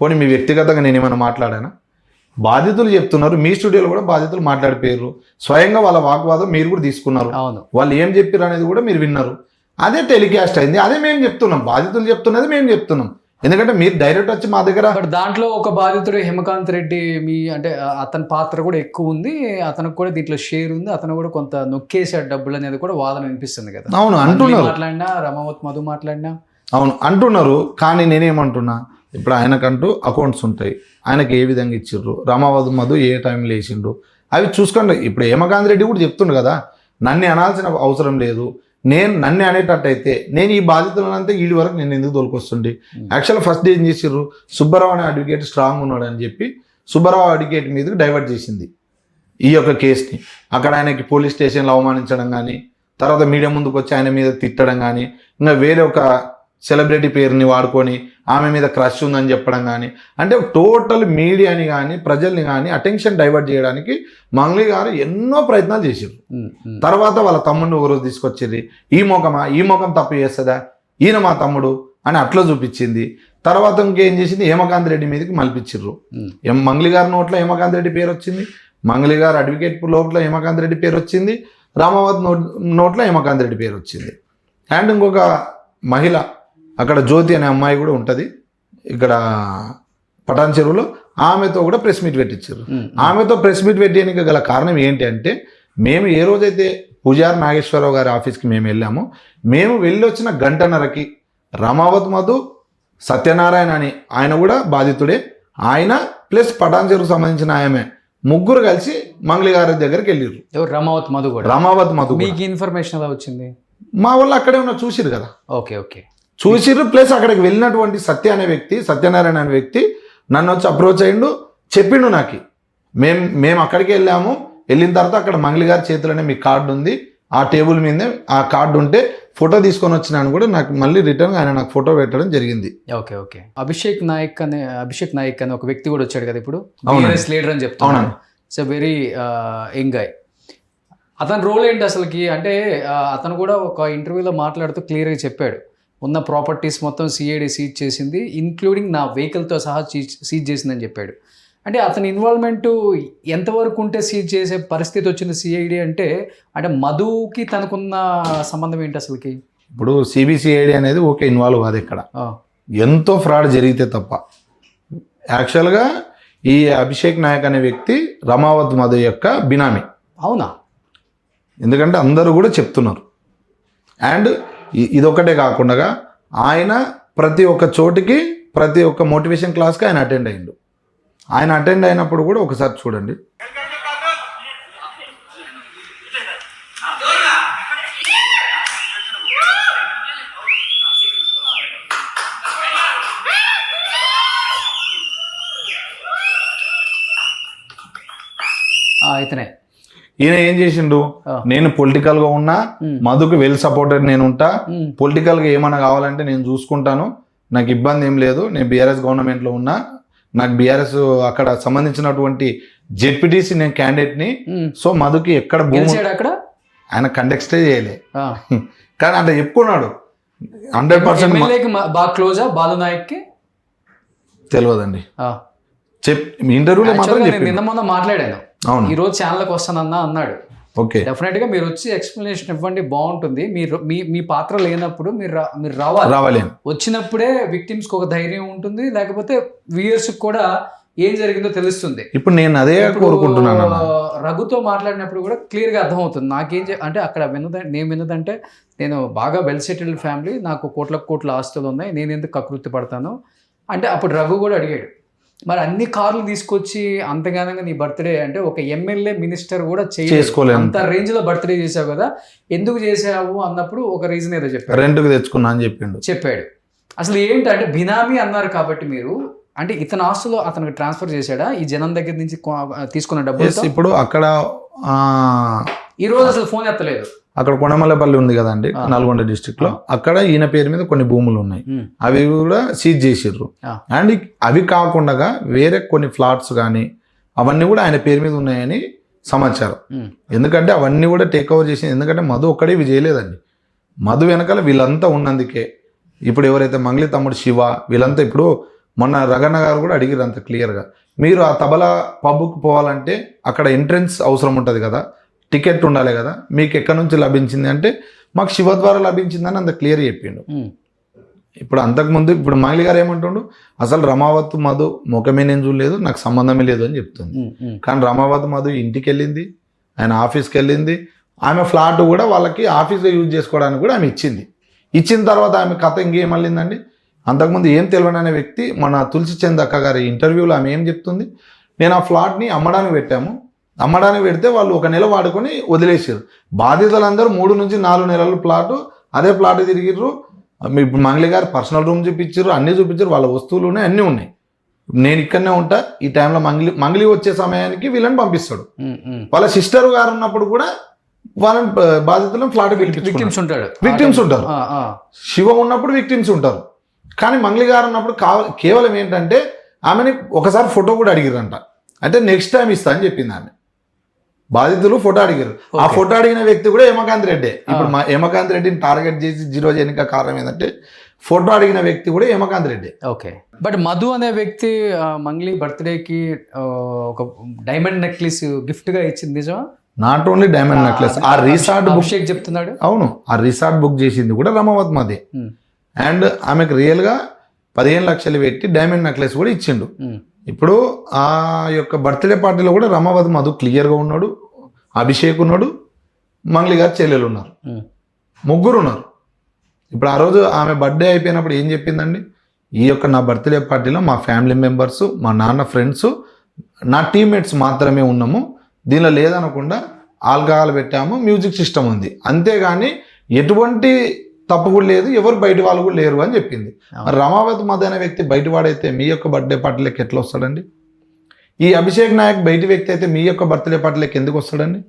పోనీ మీ వ్యక్తిగతంగా నేనేమన్నా మాట్లాడానా? బాధితులు చెప్తున్నారు, మీ స్టూడియోలో కూడా బాధితులు మాట్లాడిపోయారు, స్వయంగా వాళ్ళ వాగ్వాదం మీరు కూడా తీసుకున్నారు, వాళ్ళు ఏం చెప్పారు అనేది కూడా మీరు విన్నారు. అదే టెలికాస్ట్ అయింది, అదే మేము చెప్తున్నాం, బాధితులు చెప్తున్నది మేము చెప్తున్నాం. ఎందుకంటే మీరు డైరెక్ట్ వచ్చి మా దగ్గర దాంట్లో ఒక బాధితుడు హేమకాంత్ రెడ్డి, అంటే అతని పాత్ర కూడా ఎక్కువ ఉంది, అతనికి కూడా దీంట్లో షేర్ ఉంది, అతను కూడా కొంత నొక్కేసాడు డబ్బులు అనేది కూడా వాదన వినిపిస్తుంది కదా. అవును అంటున్నారు, మాట్లాడినా రమావత్ మధు మాట్లాడినా అవును అంటున్నారు. కానీ నేనేమంటున్నా, ఇప్పుడు ఆయనకంటూ అకౌంట్స్ ఉంటాయి, ఆయనకి ఏ విధంగా ఇచ్చిర్రు, రమావత్ మధు ఏ టైంలో వేసిండు అవి చూసుకోండి. ఇప్పుడు హేమకాంత్ రెడ్డి కూడా చెప్తుండు కదా, నన్ను అనాల్సిన అవసరం లేదు, నన్ను అనేటట్టయితే నేను ఈ బాధితులనంతా వీడి వరకు నేను ఎందుకు తోలుకొస్తుండే. యాక్చువల్గా ఫస్ట్ ఏం చేసిర్రు, సుబ్బారావు అనే అడ్వకేట్ స్ట్రాంగ్ ఉన్నాడు అని చెప్పి సుబ్బారావు అడ్వకేట్ మీదకి డైవర్ట్ చేసింది ఈ యొక్క కేసుని. అక్కడ ఆయనకి పోలీస్ స్టేషన్లో అవమానించడం కానీ, తర్వాత మీడియా ముందుకు వచ్చి ఆయన మీద తిట్టడం కానీ, ఇంకా వేరే ఒక సెలబ్రిటీ పేరుని వాడుకొని ఆమె మీద క్రష్ ఉందని చెప్పడం కానీ, అంటే టోటల్ మీడియాని కానీ ప్రజల్ని కానీ అటెన్షన్ డైవర్ట్ చేయడానికి మంగ్లీ గారు ఎన్నో ప్రయత్నాలు చేశారు. తర్వాత వాళ్ళ తమ్ముడిని ఒకరోజు తీసుకొచ్చింది, ఈ ముఖం తప్పు చేస్తుందా, ఈయన మా తమ్ముడు అని అట్లా చూపించింది. తర్వాత ఇంకేం చేసింది, హేమకాంత్ రెడ్డి మీదకి మలిపించారు. మంగ్లీ గారి నోట్లో హేమకాంత్ రెడ్డి పేరు వచ్చింది, మంగ్లీ గారు అడ్వకేట్ లోపల హేమకాంత్ రెడ్డి పేరు వచ్చింది, రామావత్ నోట్లో హేమకాంత్ రెడ్డి పేరు వచ్చింది. అండ్ ఇంకొక మహిళ అక్కడ జ్యోతి అనే అమ్మాయి కూడా ఉంటుంది ఇక్కడ పటాన్ చెరువులో, ఆమెతో కూడా ప్రెస్ మీట్ పెట్టించారు. ఆమెతో ప్రెస్ మీట్ పెట్టడానికి గల కారణం ఏంటి అంటే, మేము ఏ రోజైతే పూజారి నాగేశ్వరరావు గారి ఆఫీస్కి మేము వెళ్ళామో, మేము వెళ్ళి వచ్చిన గంటన్నరకి రమావత్ మధు, సత్యనారాయణ అని ఆయన కూడా బాధితుడే, ఆయన ప్లస్ పటాన్ చెరువుకు సంబంధించిన ఆమె ముగ్గురు కలిసి మంగ్లీ గారి దగ్గరికి వెళ్ళారు. రమావత్ మధు మీకు ఇన్ఫర్మేషన్ ఎలా వచ్చింది? మా వాళ్ళు అక్కడే ఉన్న చూసిరు కదా. ఓకే చూసిర్రు. ప్లస్ అక్కడికి వెళ్ళినటువంటి సత్యనారాయణ అనే వ్యక్తి నన్ను వచ్చి అప్రోచ్ అయ్యిండు, చెప్పిండు నాకు. మేము అక్కడికి వెళ్ళాము, వెళ్ళిన తర్వాత అక్కడ మంగళి గారి చేతిలోనే మీ కార్డు ఉంది, ఆ టేబుల్ మీదే ఆ కార్డు ఉంటే ఫోటో తీసుకొని వచ్చినాను కూడా నాకు మళ్ళీ రిటర్న్ ఆయన నాకు ఫోటో పెట్టడం జరిగింది. Okay okay. అభిషేక్ నాయక్ అనే ఒక వ్యక్తి కూడా వచ్చాడు కదా ఇప్పుడు, బీఆర్ఎస్ లీడర్ అని చెప్తున్నాను. It's a very young guy. అతని రోల్ ఏంటి అసలుకి అంటే అతను కూడా ఒక ఇంటర్వ్యూలో మాట్లాడుతూ క్లియర్గా చెప్పాడు, ఉన్న ప్రాపర్టీస్ మొత్తం సిఐడి సీజ్ చేసింది, ఇంక్లూడింగ్ నా వెహికల్తో సహా సీజ్ చేసిందని చెప్పాడు. అంటే అతని ఇన్వాల్వ్మెంట్ ఎంతవరకు ఉంటే సీజ్ చేసే పరిస్థితి వచ్చింది సిఐడి అంటే మధుకి తనకున్న సంబంధం ఏంటి అసలుకి? ఇప్పుడు సిబిసిఐడి అనేది ఓకే ఇన్వాల్వ్ కాదు, ఇక్కడ ఎంతో ఫ్రాడ్ జరిగితే తప్ప. యాక్చువల్గా ఈ అభిషేక్ నాయక్ అనే వ్యక్తి రమావత్ మధు యొక్క బినామీ. అవునా? ఎందుకంటే అందరూ కూడా చెప్తున్నారు. అండ్ ఇదొక్కటే కాకుండా ఆయన ప్రతి ఒక్క చోటికి ప్రతి ఒక్క మోటివేషన్ క్లాస్కి ఆయన అటెండ్ అయ్యిండు. ఆయన అటెండ్ అయినప్పుడు కూడా ఒకసారి చూడండి. ఇతనే ఈయన ఏం చేసిండు, నేను పొలిటికల్ గా ఉన్నా, మధుకు వెల్ సపోర్టెడ్ నేను ఉంటా, పొలిటికల్ గా ఏమైనా కావాలంటే నేను చూసుకుంటాను, నాకు ఇబ్బంది ఏం లేదు, నేను బీఆర్ఎస్ గవర్నమెంట్ లో ఉన్నా, నాకు బీఆర్ఎస్ అక్కడ సంబంధించినటువంటి జెడ్పీటీసీ నేను క్యాండిడేట్ ని, సో మధుకి ఎక్కడ భూమి అక్కడ ఆయన కండక్టే చేయలే కానీ అంటే చెప్పుకున్నాడు. 100% బాగా క్లోజా బాలు నాయక్ కి తెలియదండి, ఇంటర్వ్యూలో మాత్రం నిన్న మొన్న మాట్లాడాను, అవును ఈ రోజు ఛానల్కి వస్తానన్నా అన్నాడు. ఓకే, డెఫినెట్ గా మీరు వచ్చి ఎక్స్ప్లెనేషన్ ఇవ్వండి, బాగుంటుంది. మీరు మీ పాత్ర లేనప్పుడు మీరు రావాలి. వచ్చినప్పుడే విక్టిమ్స్ కి ఒక ధైర్యం ఉంటుంది, లేకపోతే వ్యూయర్స్ కూడా ఏం జరిగిందో తెలుస్తుంది. ఇప్పుడు నేను అదే కోరుకుంటున్నాను. రఘుతో మాట్లాడినప్పుడు కూడా క్లియర్ గా అర్థమవుతుంది నాకేం అంటే అక్కడ నేను విన్నదంటే, నేను బాగా వెల్ సెటిల్డ్ ఫ్యామిలీ, నాకు కోట్ల ఆస్తులు ఉన్నాయి, నేను ఎందుకు కకృతి పడతాను అంటే అప్పుడు రఘు కూడా అడిగాడు, మరి అన్ని కార్లు తీసుకొచ్చి అంతగానంగా నీ బర్త్డే అంటే ఒక ఎమ్మెల్యే మినిస్టర్ కూడా చేసుకోలేదు, అంత రేంజ్ లో బర్త్డే చేసావు కదా, ఎందుకు చేసావు అన్నప్పుడు ఒక రీజన్ ఏదో చెప్పాడు, రెంట్కి తెచ్చుకున్నా అని చెప్పాడు. అసలు ఏంటంటే బినామీ అన్నారు కాబట్టి మీరు అంటే ఇతని ఆస్తులు అతనికి ట్రాన్స్ఫర్ చేశాడా ఈ జనం దగ్గర నుంచి తీసుకున్న డబ్బులు? ఇప్పుడు అక్కడ ఈ రోజు అసలు ఫోన్ ఎత్తలేదు. అక్కడ కొండమల్లపల్లి ఉంది కదండి, నల్గొండ డిస్ట్రిక్ట్ లో, అక్కడ ఈయన పేరు మీద కొన్ని భూములు ఉన్నాయి, అవి కూడా సీజ్ చేసిర్రు. అండ్ అవి కాకుండా వేరే కొన్ని ఫ్లాట్స్ కానీ అవన్నీ కూడా ఆయన పేరు మీద ఉన్నాయని సమాచారం. ఎందుకంటే అవన్నీ కూడా టేక్ ఓవర్ చేసింది, ఎందుకంటే మధు ఒక్కడే ఇవి చేయలేదండి, మధు వెనకాల వీళ్ళంతా ఉన్నందుకే. ఇప్పుడు ఎవరైతే మంగళి తమ్ముడు శివ వీళ్ళంతా, ఇప్పుడు మొన్న రగన్న గారు కూడా అడిగిరు అంత క్లియర్గా, మీరు ఆ తబలా పబ్కి పోవాలంటే అక్కడ ఎంట్రన్స్ అవసరం ఉంటుంది కదా, టికెట్ ఉండాలి కదా, మీకు ఎక్కడి నుంచి లభించింది అంటే మాకు శివ ద్వారా లభించిందని అంత క్లియర్ చెప్పిండు. ఇప్పుడు అంతకుముందు ఇప్పుడు మంగళి గారు ఏమంటుండు, అసలు రమావత్ మధు ముఖమే నేను చూడలేదు, నాకు సంబంధమే లేదు అని చెప్తుంది. కానీ రమావత్ మధు ఇంటికి వెళ్ళింది, ఆయన ఆఫీస్కి వెళ్ళింది, ఆమె ఫ్లాట్ కూడా వాళ్ళకి ఆఫీస్లో యూజ్ చేసుకోవడానికి కూడా ఆమె ఇచ్చింది. ఇచ్చిన తర్వాత ఆమె కథ ఇంకేం మళ్ళిందండి, అంతకుముందు ఏం తెలియని అనే వ్యక్తి మన తులసి చంద్ అక్క గారి ఇంటర్వ్యూలో ఆమె ఏం చెప్తుంది, నేను ఆ ఫ్లాట్ని అమ్మడానికి పెట్టాము, అమ్మడానికి పెడితే వాళ్ళు 1 నెల వాడుకొని వదిలేసారు, బాధితులందరూ 3 నుంచి 4 నెలల ప్లాటు అదే ప్లాట్ తిరిగిర్రు. ఇప్పుడు మంగళి గారు పర్సనల్ రూమ్ చూపించారు, అన్నీ చూపించారు, వాళ్ళ వస్తువులు ఉన్నాయి, అన్నీ ఉన్నాయి, నేను ఇక్కడనే ఉంటా, ఈ టైంలో మంగళి వచ్చే సమయానికి వీళ్ళని పంపిస్తాడు. వాళ్ళ సిస్టర్ గారు ఉన్నప్పుడు కూడా వాళ్ళని బాధితులను ఫ్లాట్ విక్టిమ్స్ ఉంటారు, శివ ఉన్నప్పుడు విక్టిమ్స్ ఉంటారు. కానీ మంగళి గారు ఉన్నప్పుడు కేవలం ఏంటంటే ఆమెని ఒకసారి ఫోటో కూడా అడిగిరంట, అంటే నెక్స్ట్ టైం ఇస్తా అని చెప్పింది ఆమె. బాధితులు ఫోటో అడిగారు, ఆ ఫోటో అడిగిన వ్యక్తి కూడా హేమకాంత్ రెడ్డి. ఇప్పుడు హేమకాంత్ రెడ్డిని టార్గెట్ చేసి 0 చేయడానికి కారణం ఏంటంటే ఫోటో అడిగిన వ్యక్తి కూడా హేమకాంత్ రెడ్డి. ఓకే, బట్ మధు అనే వ్యక్తి మంగళి బర్త్డేకి ఒక డైమండ్ నెక్లెస్ గిఫ్ట్ గా ఇచ్చింది నిజమా? నాట్ ఓన్లీ డైమండ్ నెక్లెస్, ఆ రిసార్ట్ అభిషేక్ చెప్తున్నాడు. అవును, ఆ రిసార్ట్ బుక్ చేసింది కూడా రమావత్ మధే. అండ్ ఆమెకు రియల్గా 15 లక్షలు పెట్టి డైమండ్ నెక్లెస్ కూడా ఇచ్చిండు. ఇప్పుడు ఆ యొక్క బర్త్డే పార్టీలో కూడా రమావత్ మధు క్లియర్గా ఉన్నాడు, అభిషేక్ ఉన్నాడు, మంగళి గారు చెల్లెలు ఉన్నారు, 3 ఉన్నారు. ఇప్పుడు ఆ రోజు ఆమె బర్త్డే అయిపోయినప్పుడు ఏం చెప్పిందండి, ఈ యొక్క నా బర్త్డే పార్టీలో మా ఫ్యామిలీ మెంబర్స్, మా నాన్న ఫ్రెండ్స్, నా టీమ్మేట్స్ మాత్రమే ఉన్నాము, దీనిలో లేదనకుండా ఆల్కహాల్ పెట్టాము, మ్యూజిక్ సిస్టమ్ ఉంది, అంతేగాని ఎటువంటి తప్పు కూడా లేదు, ఎవరు బయట వాళ్ళు కూడా లేరు అని చెప్పింది. రమావత్ మధు అనే వ్యక్తి బయటవాడైతే మీ యొక్క బర్త్డే పార్టీలకి ఎట్లా వస్తాడండి? ఈ అభిషేక్ నాయక్ బయటి వ్యక్తి అయితే మీ యొక్క బర్త్డే పార్టీలకు ఎందుకు వస్తాడండి?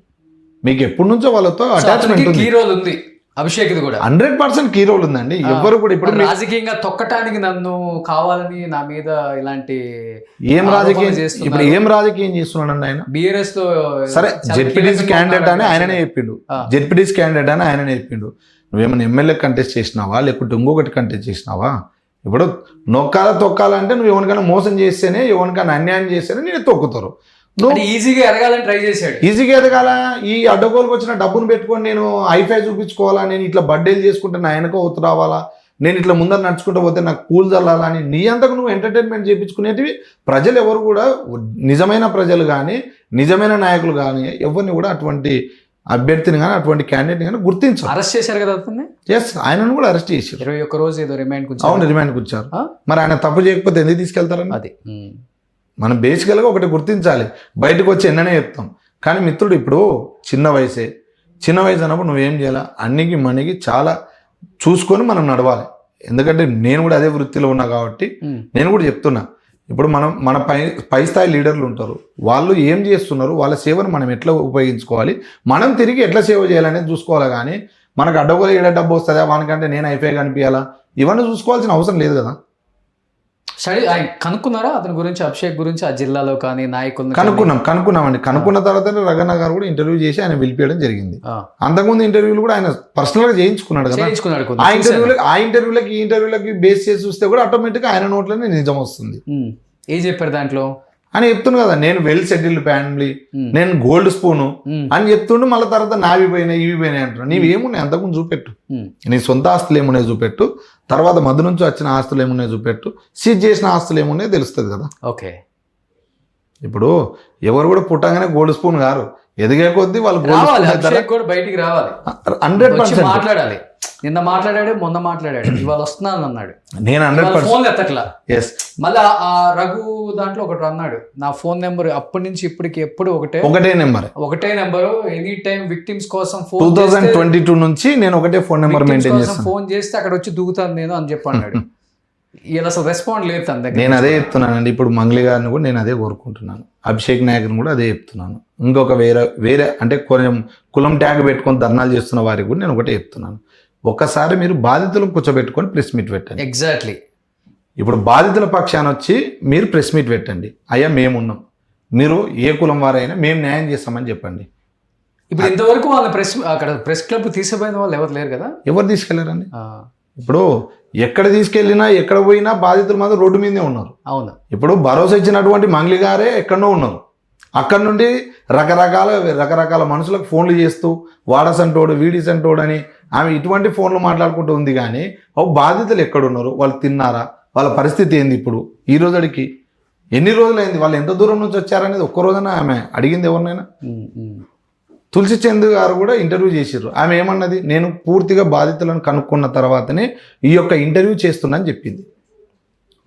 మీకు ఎప్పటి నుంచో వాళ్ళతో అటాచ్మెంట్ ఉంది. కీ రోల్ ఉంది అభిషేక్ కూడా 100% కీ రోల్ ఉందండి. ఎవ్వరు కూడా ఇప్పుడు రాజకీయంగా తొక్కటానికి నన్ను కావాలని నా మీద ఇలాంటి ఏం రాజకీయం ఇప్పుడు ఏం రాజకీయం చేస్తున్నాడండి ఆయన? బిఆర్ఎస్ లో సరే జెడ్పీటీసీ క్యాండిడేట్ అని ఆయననే చెప్పిండు. జెడ్పీటీసీ క్యాండిడేట్ అని ఆయననే చెప్పిండు. నువ్వేమైనా ఎమ్మెల్యే కంటెస్ట్ చేసినావా లేకుంటే ఇంకొకటి కంటెస్ట్ చేసినావా? ఇప్పుడు తొక్కాలంటే నువ్వు ఎవరికైనా మోసం చేస్తేనే ఎవరికైనా అన్యాయం చేస్తేనే నేను తొక్కుతారు. నువ్వు ఈజీగా ఎదగాలని ట్రై చేశాడు. ఈజీగా ఎదగాల ఈ అడ్డగోలుకు వచ్చిన డబ్బును పెట్టుకొని నేను హైఫై చూపించుకోవాలా, నేను ఇట్లా బర్త్డేలు చేసుకుంటే నా వెనక ఒత్తు రావాలా, నేను ఇట్లా ముందర నడుచుకుంటూ పోతే నాకు పూలు చల్లాలా అని నీ అంతకు నువ్వు ఎంటర్టైన్మెంట్ చేయించుకునేటివి ప్రజలు ఎవరు కూడా, నిజమైన ప్రజలు కానీ నిజమైన నాయకులు కానీ ఎవరిని కూడా అటువంటి అభ్యర్థిని కానీ అటువంటి క్యాండిడేట్ని కానీ గుర్తించారు. అరెస్ట్ చేశారు కదా అతన్ని. ఎస్, ఆయనను కూడా అరెస్ట్ చేశారు. 21 రోజు ఏదో రిమాండ్. అవును, రిమాండ్కి వచ్చారు. మరి ఆయన తప్పు చేయకపోతే ఎందుకు తీసుకెళ్తారని అది మనం బేసికల్గా ఒకటి గుర్తించాలి. బయటకు వచ్చి ఎన్ననే చెప్తాం కానీ మిత్రుడు ఇప్పుడు చిన్న వయసు అన్నప్పుడు నువ్వేం చేయాలి, అన్నికి మనకి చాలా చూసుకొని మనం నడవాలి. ఎందుకంటే నేను కూడా అదే వృత్తిలో ఉన్నా కాబట్టి నేను కూడా చెప్తున్నా. ఇప్పుడు మన పై స్థాయి లీడర్లు ఉంటారు, వాళ్ళు ఏం చేస్తున్నారు, వాళ్ళ సేవను మనం ఎట్లా ఉపయోగించుకోవాలి, మనం తిరిగి ఎట్లా సేవ చేయాలనేది చూసుకోవాలి. కానీ మనకు అడ్డగోలు ఏడా డబ్బు వస్తుందా, వానికంటే నేను అయిపోయి కనిపించాలా, ఇవన్నీ చూసుకోవాల్సిన అవసరం లేదు కదా. సరే, కనుక్కున్నారా అతని గురించి, అభిషేక్ గురించి ఆ జిల్లాలో కానీ నాయకులు? కనుక్కున్నామండి. కనుక్కున్న తర్వాత రగన్న గారు కూడా ఇంటర్వ్యూ చేసి ఆయన పిలిపించడం జరిగింది. అంతకుముందు ఇంటర్వ్యూలు కూడా ఆయన పర్సనల్ గా చేయించుకున్నాడు కదా. ఆ ఇంటర్వ్యూలకి బేస్ చేసి చూస్తే కూడా ఆటోమేటిక్ ఆయన నోట్లోనే నిజం వస్తుంది. ఏం చెప్పారు దాంట్లో అని చెప్తున్నాను కదా, నేను వెల్ సెటిల్డ్ ఫ్యామిలీ, నేను గోల్డ్ స్పూను అని చెప్తుండు. మళ్ళీ తర్వాత నావి పోయినాయి ఇవి పోయినాయి అంటున్నాను. నీవేమున్నాయి అంతకుముందు చూపెట్టు, నీ సొంత ఆస్తులు ఏమున్నాయి చూపెట్టు, తర్వాత మధ్య నుంచి వచ్చిన ఆస్తులు ఏమున్నాయి చూపెట్టు, సీజ్ చేసిన ఆస్తులు ఏమున్నాయో తెలుస్తుంది కదా. ఓకే, ఇప్పుడు ఎవరు కూడా పుట్టగానే గోల్డ్ స్పూన్ గారు, ఎదిగే కొద్దీ వాళ్ళు బయటికి రావాలి, 100% మాట్లాడాలి. నిన్న మాట్లాడాడు, మొన్న మాట్లాడాడు, ఇవాళ వస్తున్నాను అన్నాడు. నేను 100% ఫోన్ ఎత్తట్లా. ఎస్, మళ్ళీ ఆ రఘు దాంట్లో ఒకటి అన్నాడు, నా ఫోన్ నెంబర్ అప్పటి నుంచి ఇప్పటికి ఎప్పుడు ఒకటే నెంబరు, ఎనీ టైం విక్టిమ్స్ కోసం 2022 నుంచి నేను ఒకటే ఫోన్ నెంబర్ మెయింటైన్ చేస్తాను. ఫోన్ చేస్తే అక్కడ వచ్చి దుగుతాను నేను అని చెప్పి అన్నాడు. ఇలా అసలు రెస్పాండ్ లేదు తన దగ్గర. నేను అదే చెప్తున్నానండి. ఇప్పుడు మంగళి గారిని కూడా నేను అదే కోరుకుంటున్నాను, అభిషేక్ నాయక్ని కూడా అదే చెప్తున్నాను. ఇంకొక వేరే అంటే కొంచెం కులం ట్యాగ్ పెట్టుకొని ధర్నాలు చేస్తున్న వారికి కూడా నేను ఒకటే చెప్తున్నాను, ఒక్కసారి మీరు బాధితులను కూర్చోబెట్టుకొని ప్రెస్ మీట్ పెట్టండి. ఎగ్జాక్ట్లీ. ఇప్పుడు బాధితుల పక్షాన వచ్చి మీరు ప్రెస్ మీట్ పెట్టండి, అయ్యా మేమున్నాం, మీరు ఏ కులం వారైనా మేము న్యాయం చేస్తామని చెప్పండి. ఇప్పుడు ఇంతవరకు వాళ్ళ ప్రెస్ క్లబ్ తీసుకుపోయిన వాళ్ళు ఎవరు లేరు కదా. ఎవరు తీసుకెళ్లారండి? ఇప్పుడు ఎక్కడ తీసుకెళ్ళినా ఎక్కడ పోయినా బాధితులు మాత్రం రోడ్డు మీదే ఉన్నారు. అవును, ఇప్పుడు భరోసా ఇచ్చినటువంటి మంగళి గారే ఎక్కడో ఉన్నారు. అక్కడి నుండి రకరకాల మనుషులకు ఫోన్లు చేస్తూ వాడసంటోడు వీడిసంటోడు అని ఆమె ఇటువంటి ఫోన్లు మాట్లాడుకుంటూ ఉంది. కానీ బాధితులు ఎక్కడున్నారు, వాళ్ళు తిన్నారా, వాళ్ళ పరిస్థితి ఏంది, ఇప్పుడు ఈ రోజుకి ఎన్ని రోజులైంది, వాళ్ళు ఎంత దూరం నుంచి వచ్చారనేది ఒక్క రోజున ఆమె అడిగింది ఎవరినైనా? తులసి చంద్ గారు కూడా ఇంటర్వ్యూ చేసిర్రు. ఆమె ఏమన్నది, నేను పూర్తిగా బాధితులను కనుక్కున్న తర్వాతనే ఈ యొక్క ఇంటర్వ్యూ చేస్తున్నా అని చెప్పింది.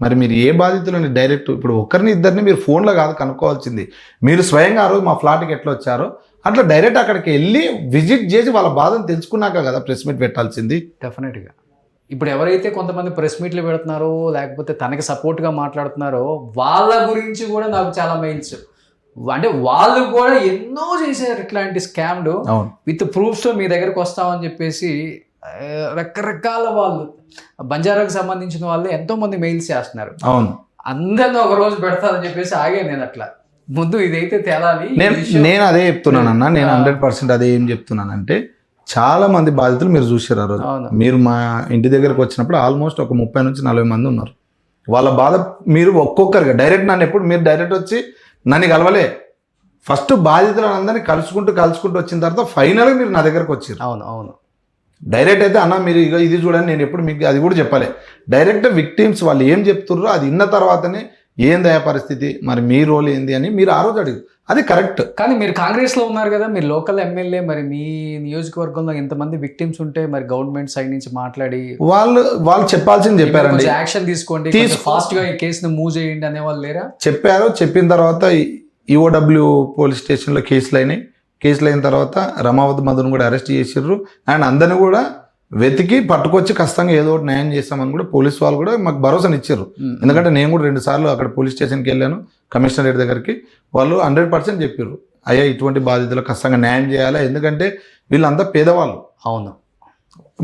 మరి మీరు ఏ బాధితులని డైరెక్ట్ ఇప్పుడు ఒకరిని ఇద్దరిని మీరు ఫోన్లో కాదు కనుక్కోవాల్సింది, మీరు స్వయంగా ఆ రోజు మా ఫ్లాట్కి ఎట్లా వచ్చారో అట్లా డైరెక్ట్ అక్కడికి వెళ్ళి విజిట్ చేసి వాళ్ళ బాధను తెలుసుకున్నాక కదా ప్రెస్ మీట్ పెట్టాల్సింది. డెఫినెట్గా. ఇప్పుడు ఎవరైతే కొంతమంది ప్రెస్ మీట్లు పెడుతున్నారో లేకపోతే తనకి సపోర్ట్గా మాట్లాడుతున్నారో వాళ్ళ గురించి కూడా నాకు చాలా మెయిల్స్, అంటే వాళ్ళు కూడా ఎన్నో చేశారు ఇట్లాంటి స్కామ్లు విత్ ప్రూఫ్స్ మీ దగ్గరకు వస్తామని చెప్పేసి రకరకాల వాళ్ళు బంజారాకు సంబంధించిన వాళ్ళు ఎంతో మంది మెయిల్స్ చేస్తున్నారు. అవును, అందరిని ఒక రోజు పెడతారని చెప్పేసి ఆగాను నేను. అట్లా ముందు ఇదైతే తేలాలి. నేను అదే చెప్తున్నానన్నా, నేను 100% అదే ఏం చెప్తున్నానంటే, చాలా మంది బాధితులు మీరు చూసారు ఆ రోజు. మీరు మా ఇంటి దగ్గరకు వచ్చినప్పుడు ఆల్మోస్ట్ ఒక 30 నుంచి 40 మంది ఉన్నారు. వాళ్ళ బాధ మీరు ఒక్కొక్కరిగా డైరెక్ట్ నన్ను ఎప్పుడు మీరు డైరెక్ట్ వచ్చి నన్ను కలవలే, ఫస్ట్ బాధితులను అందరినీ కలుసుకుంటూ వచ్చిన తర్వాత ఫైనల్గా మీరు నా దగ్గరకు వచ్చారు. అవును. డైరెక్ట్ అయితే అన్న మీరు ఇక ఇది చూడండి, నేను ఎప్పుడు మీకు అది కూడా చెప్పలే. డైరెక్ట్ విక్టిమ్స్ వాళ్ళు ఏం చెప్తుర్రో అది విన్న తర్వాతనే ఏందయా పరిస్థితి, మరి మీ రోల్ ఏంది అని మీరు ఆ రోజు అడిగారు. అది కరెక్ట్. కానీ మీరు కాంగ్రెస్లో ఉన్నారు కదా, మీరు లోకల్ ఎమ్మెల్యే, మరి మీ నియోజకవర్గంలో ఎంతమంది విక్టిమ్స్ ఉంటే మరి గవర్నమెంట్ సైడ్ నుంచి మాట్లాడి వాళ్ళు చెప్పాల్సింది చెప్పారండి, యాక్షన్ తీసుకోండి, ఫాస్ట్గా ఈ కేసును మూవ్ చేయండి అనేవాళ్ళు లేరా? చెప్పారు. చెప్పిన తర్వాత ఈఓడబ్ల్యూ పోలీస్ స్టేషన్లో కేసులు అయినాయి. కేసులు అయిన తర్వాత రమావతి మధును కూడా అరెస్ట్ చేసిర్రు. అండ్ అందరిని కూడా వెతికి పట్టుకొచ్చి ఖచ్చితంగా ఏదో ఒకటి న్యాయం చేస్తామని కూడా పోలీస్ వాళ్ళు కూడా మాకు భరోసాని ఇచ్చారు. ఎందుకంటే నేను కూడా 2 సార్లు అక్కడ పోలీస్ స్టేషన్కి వెళ్ళాను, కమిషనరేట్ దగ్గరికి. వాళ్ళు 100% చెప్పారు, అయ్యా ఇటువంటి బాధితులకు ఖచ్చితంగా న్యాయం చేయాలి, ఎందుకంటే వీళ్ళంతా పేదవాళ్ళు. అవును,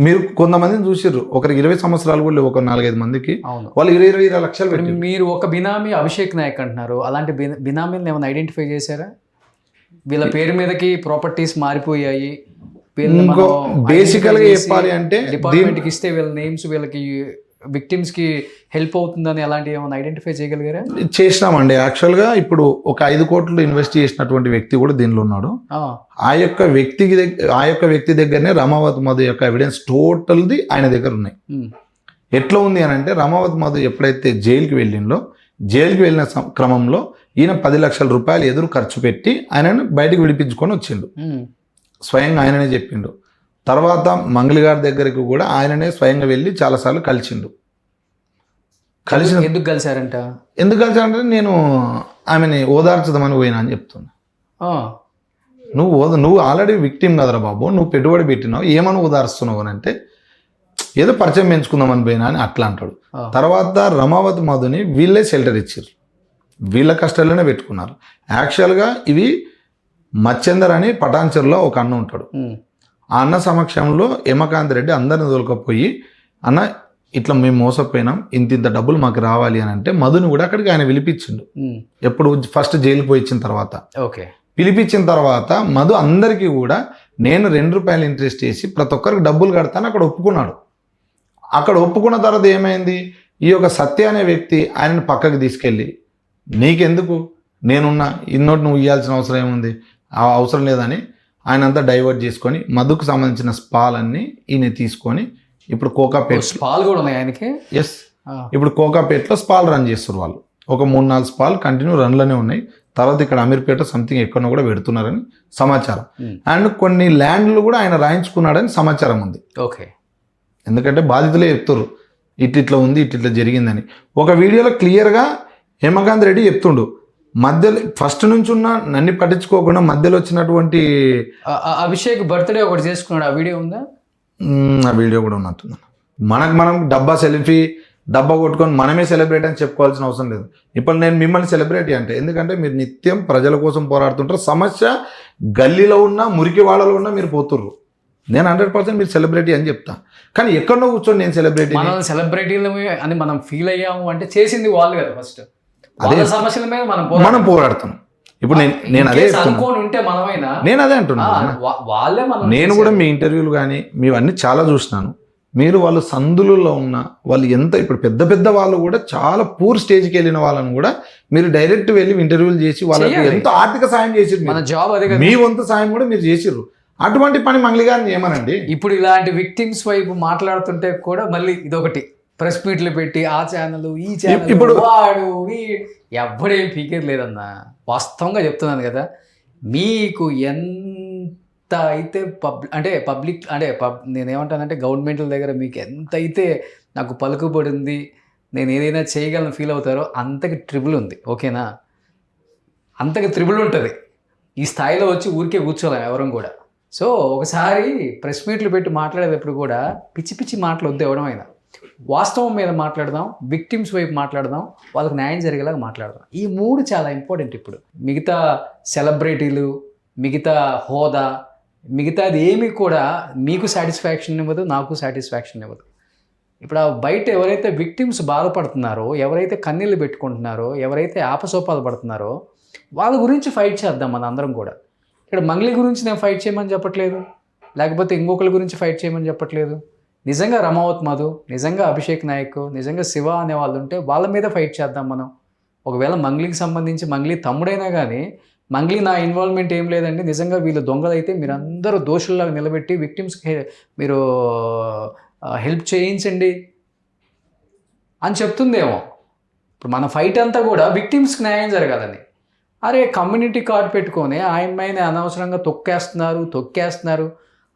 మీరు కొంతమందిని చూసిర్రు, ఒకరికి 20 సంవత్సరాలు కూడా లేవు, ఒక 4-5 మందికి అవును. వాళ్ళు 20 లక్షలు పెట్టి. మీరు ఒక బినామీ అభిషేక్ నాయక్ అంటున్నారు, అలాంటి బినామీలను ఏమైనా ఐడెంటిఫై చేశారా? వీళ్ళ పేరు మీదకి ప్రాపర్టీస్ మారిపోయాయి, ఇంకో బేసికల్గా చెప్పాలి అంటే డిపార్ట్మెంట్కి ఇస్తే వీళ్ళ నేమ్స్ వీళ్ళకి విక్టిమ్స్కి హెల్ప్ అవుతుందని అలాంటివి ఏమైనా ఐడెంటిఫై చేయగలిగారా? చేసినామండి. యాక్చువల్గా ఇప్పుడు ఒక 5 కోట్లు ఇన్వెస్ట్ చేసినటువంటి వ్యక్తి కూడా దీనిలో ఉన్నాడు. ఆ యొక్క వ్యక్తి దగ్గరనే రమావతి మధు యొక్క ఎవిడెన్స్ టోటల్ది ఆయన దగ్గర ఉన్నాయి. ఎట్లా ఉంది అని అంటే, రమావతి మధు ఎప్పుడైతే జైలుకి వెళ్ళిన క్రమంలో ఈయన 10 లక్షల రూపాయలు ఎదురు ఖర్చు పెట్టి ఆయనను బయటకు విడిపించుకొని వచ్చిండు. స్వయంగా ఆయననే చెప్పిండు. తర్వాత మంగళి గారి దగ్గరికి కూడా ఆయననే స్వయంగా వెళ్ళి చాలాసార్లు కలిసిండు. ఎందుకు కలిసారంటే నేను ఆమెని ఓదార్చుదామని పోయినా అని చెప్తున్నా. నువ్వు ఆల్రెడీ విక్టిమ్ కదరా బాబు, నువ్వు పెట్టుబడి పెట్టినావు, ఏమని ఓదార్స్తున్నావు అని అంటే, ఏదో పరిచయం పెంచుకుందామని పోయినా అని అట్లా అంటాడు. తర్వాత రమావతి మధుని వీళ్ళే షెల్టర్ ఇచ్చారు, వీళ్ళ కష్టాల్లోనే పెట్టుకున్నారు. యాక్చువల్గా ఇవి మచ్చేందర్ అని పటాన్చెరులో ఒక అన్న ఉంటాడు. ఆ అన్న సమక్షంలో యమకాంత్ రెడ్డి అందరిని తోలుకపోయి, అన్న ఇట్లా మేము మోసపోయినాం, ఇంత డబ్బులు మాకు రావాలి అని అంటే, మధుని కూడా అక్కడికి ఆయన పిలిపించిండు. ఎప్పుడు ఫస్ట్ జైలుకి పోయి ఇచ్చిన తర్వాత పిలిపించిన తర్వాత మధు అందరికీ కూడా నేను ₹2 ఇంట్రెస్ట్ వేసి ప్రతి ఒక్కరికి డబ్బులు కడతాను అక్కడ ఒప్పుకున్నాడు. అక్కడ ఒప్పుకున్న తర్వాత ఏమైంది, ఈ యొక్క సత్య అనే వ్యక్తి ఆయనను పక్కకి తీసుకెళ్ళి, నీకెందుకు, నేనున్నా, ఇన్నోటి నువ్వు ఇవ్వాల్సిన అవసరం ఏముంది, అవసరం లేదని ఆయన అంతా డైవర్ట్ చేసుకొని మధుకు సంబంధించిన స్పాలన్నీ ఈయన తీసుకొని ఇప్పుడు కోకాపేట్ స్పాల్ కూడా ఉన్నాయి ఆయనకి. ఎస్, ఇప్పుడు కోకాపేట్లో స్పాల్ రన్ చేస్తారు వాళ్ళు. ఒక 3-4 స్పాల్ కంటిన్యూ రన్లోనే ఉన్నాయి. తర్వాత ఇక్కడ అమీర్పేట సంథింగ్ ఎక్కడో కూడా పెడుతున్నారని సమాచారం. అండ్ కొన్ని ల్యాండ్లు కూడా ఆయన రాయించుకున్నాడని సమాచారం ఉంది. ఓకే, ఎందుకంటే బాధితులే చెప్తారు ఇట్లా ఉంది, ఇట్లా జరిగిందని. ఒక వీడియోలో క్లియర్గా హేమకాంత్ రెడ్డి చెప్తుండు, మధ్యలో ఫస్ట్ నుంచి ఉన్న నన్ను పట్టించుకోకుండా మధ్యలో వచ్చినటువంటి అభిషేక్ బర్త్డే ఒకటి చేసుకున్నాడు, ఆ వీడియో ఉందా? ఆ వీడియో కూడా ఉన్నట్టుంది. మనం డబ్బా కొట్టుకొని మనమే సెలబ్రేట్ అని చెప్పుకోవాల్సిన అవసరం లేదు. ఇప్పుడు నేను మిమ్మల్ని సెలబ్రిటీ అంటే, ఎందుకంటే మీరు నిత్యం ప్రజల కోసం పోరాడుతుంటారు. సమస్య గల్లీలో ఉన్నా మురికి వాళ్ళలో ఉన్నా మీరు పోతుర్రు. నేను 100% మీరు సెలబ్రిటీ అని చెప్తా. కానీ ఎక్కడో కూర్చొని నేను సెలబ్రిటీ అని మనం ఫీల్ అయ్యాము అంటే చేసింది వాళ్ళు కదా. ఫస్ట్ అదే సమస్యల మీద మనం పోరాడుతున్నాం. ఇప్పుడు నేను అదే నేను అదే అంటున్నాను. నేను కూడా మీ ఇంటర్వ్యూలు కానీ మీవన్నీ చాలా చూసినాను. మీరు వాళ్ళు సందులలో ఉన్న వాళ్ళు ఎంత, ఇప్పుడు పెద్ద వాళ్ళు కూడా చాలా పూర్ స్టేజ్కి వెళ్ళిన వాళ్ళని కూడా మీరు డైరెక్ట్ వెళ్ళి ఇంటర్వ్యూలు చేసి వాళ్ళకి ఎంతో ఆర్థిక సాయం చేసిర్రు. మీ వంతు సాయం కూడా మీరు చేసిర్రు. అటువంటి పని మంగళి గారిని ఏమనండి. ఇప్పుడు ఇలాంటి విక్టిమ్స్ వైపు మాట్లాడుతుంటే కూడా మళ్ళీ ఇదొకటి ప్రెస్ మీట్లు పెట్టి ఆ ఛానల్ ఈ ఛానల్ ఇప్పుడు వాడు ఎవ్వడేం పీకేది లేదన్నా. వాస్తవంగా చెప్తున్నాను కదా, మీకు ఎంత అయితే పబ్లిక్ నేనేమంటానంటే గవర్నమెంట్ల దగ్గర మీకు ఎంత అయితే నాకు పలుకుబడింది, నేను ఏదైనా చేయగలను ఫీల్ అవుతారో అంతకి ట్రిబుల్ ఉంది. ఓకేనా, అంతకి ట్రిబుల్ ఉంటుంది. ఈ స్థాయిలో వచ్చి ఊరికే కూర్చోలేం ఎవరం కూడా. సో ఒకసారి ప్రెస్ మీట్లు పెట్టి మాట్లాడేటప్పుడు కూడా పిచ్చి పిచ్చి మాటలు వద్దు ఎవడం అయినా. వాస్తవం మీద మాట్లాడదాం, విక్టిమ్స్ వైపు మాట్లాడదాం, వాళ్ళకి న్యాయం జరిగేలాగా మాట్లాడదాం. ఈ 3 చాలా ఇంపార్టెంట్. ఇప్పుడు మిగతా సెలబ్రిటీలు, మిగతా హోదా, మిగతాది ఏమి కూడా మీకు సాటిస్ఫాక్షన్ ఇవ్వదు, నాకు సాటిస్ఫాక్షన్ ఇవ్వదు. ఇప్పుడు బయట ఎవరైతే విక్టిమ్స్ బాధపడుతున్నారో, ఎవరైతే కన్నీళ్ళు పెట్టుకుంటున్నారో, ఎవరైతే ఆపసోపాలు పడుతున్నారో వాళ్ళ గురించి ఫైట్ చేద్దాం మన అందరం కూడా. ఇక్కడ మంగళి గురించి నేను ఫైట్ చేయమని చెప్పట్లేదు, లేకపోతే ఇంకొకరి గురించి ఫైట్ చేయమని చెప్పట్లేదు. నిజంగా రమావత్ మధు, నిజంగా అభిషేక్ నాయక్, నిజంగా శివ అనే వాళ్ళు ఉంటే వాళ్ళ మీద ఫైట్ చేద్దాం మనం. ఒకవేళ మంగళికి సంబంధించి మంగళి తమ్ముడైనా కానీ మంగళి నా ఇన్వాల్వ్మెంట్ ఏం లేదండి, నిజంగా వీళ్ళు దొంగలైతే మీరు అందరూ దోషుల్లాగా నిలబెట్టి విక్టిమ్స్కి మీరు హెల్ప్ చేయించండి అని చెప్తుందేమో. ఇప్పుడు మన ఫైట్ అంతా కూడా విక్టిమ్స్కి న్యాయం జరగాలని. అరే కమ్యూనిటీ కార్డు పెట్టుకొని ఆయమ్మాయిని అనవసరంగా తొక్కేస్తున్నారు.